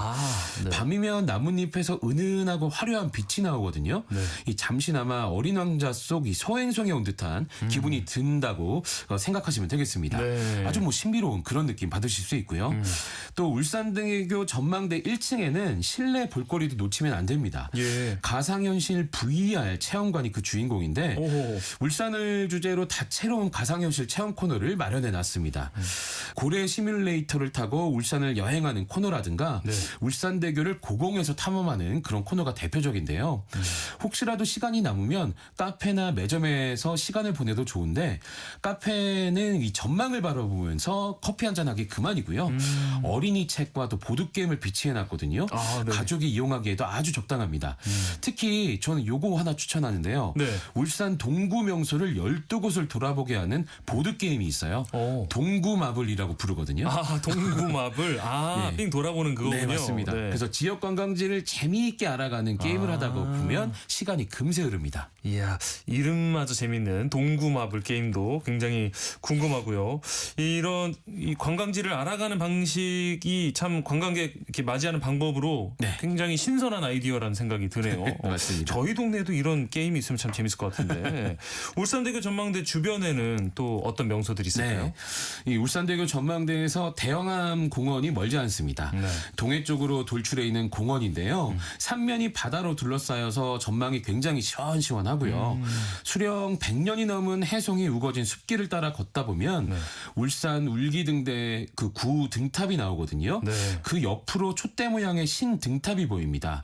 네. 밤이면 나뭇잎에서 은은하고 화려한 빛이 나오거든요. 네. 이 잠시나마 어린 왕자 속 이 소행성에 온 듯한 기분이 든다고 생각하시면 되겠습니다. 네. 아주 뭐 신비로운 그런 느낌 받으실 수 있고요. 또 울산대교 전망대 1층에는 실내 볼거리도 놓치면 안 됩니다. 예. 가상현실 VR 체험관이 그 주인공인데 오호. 울산을 주제로 다채로운 가상현실 체험 코너를 마련해 놨습니다. 고래 시뮬레이터를 타고 울산을 여행하는 코너라든가 네. 울산대교를 고공에서 탐험하는 그런 코너가 대표적인데요. 혹시라도 시간이 남으면 카페나 매점에서 시간을 보내도 좋은데 카페는 이 전망을 바라보면서 커피 한잔 하기 그만이고요. 어린이 책과 또 보드게임을 비치해 놨거든요. 네. 가족이 이용하기에도 아주 적당합니다. 특히 저는 요거 하나 추천하는데요. 네. 울산 동구 명소를 12곳을 돌아보게 하는 보드게임이 있어요. 동구마블이라고 부르거든요. 동구마블. 예. 빙 돌아보는 그거군요. 네, 맞습니다. 네. 그래서 지역 관광지를 재미있게 알아가는 게임을 하다 보면 시간이 금세 흐릅니다. 이야, 이름마저 재밌는 동구마블 게임도 굉장히 궁금하고요. 이런 이 관광지를 알아가는 방식이 참 관광객 이렇게 맞이하는 방법으로 굉장히 신선한 아이디어라는 생각이 드네요. 맞습니다. 저희 동네에도 이런 게임이 있으면 참 재밌을 것 같은데 울산대교 전망대 주변에는 또 어떤 명소들이 있을까요? 네. 이 울산대교 전망대에서 대왕암 공원이 멀지 않습니다. 네. 동해 쪽으로 돌출해 있는 공원인데요. 삼면이 바다로 둘러싸여서 전망이 굉장히 시원시원하고요. 수령 100년이 넘은 해송이 우거진 숲길을 따라 걷다 보면 울산 울기등대 그 구 등탑이 나오거든요. 네. 그 옆으로 촛대 모양의 신 등탑이 보입니다.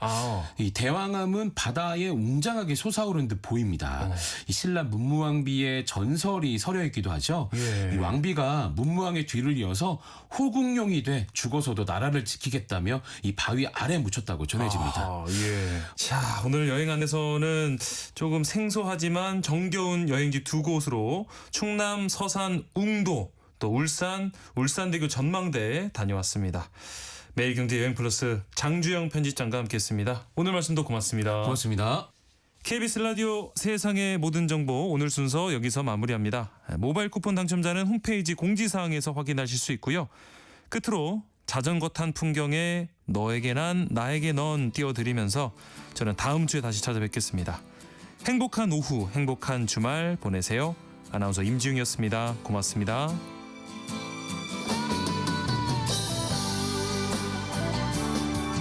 이 대왕암은 바다에 웅장하게 솟아오른 듯 보입니다. 이 신라 문무왕비의 전설이 서려 있기도 하죠. 이 왕비가 문무왕의 뒤를 이어서 호국용이 돼 죽어서도 나를 나라를 지키겠다며 이 바위 아래 묻혔다고 전해집니다. 예. 자, 오늘 여행 안에서는 조금 생소하지만 정겨운 여행지 두 곳으로 충남 서산 웅도, 또 울산대교 전망대 다녀왔습니다. 매일경제 여행플러스 장주영 편집장과 함께했습니다. 오늘 말씀도 고맙습니다. 고맙습니다. KBS 라디오 세상의 모든 정보 오늘 순서 여기서 마무리합니다. 모바일 쿠폰 당첨자는 홈페이지 공지사항에서 확인하실 수 있고요. 끝으로 자전거 탄 풍경에 너에게 난 나에게 넌 띄워드리면서 저는 다음 주에 다시 찾아뵙겠습니다. 행복한 오후, 행복한 주말 보내세요. 아나운서 임지웅이었습니다. 고맙습니다.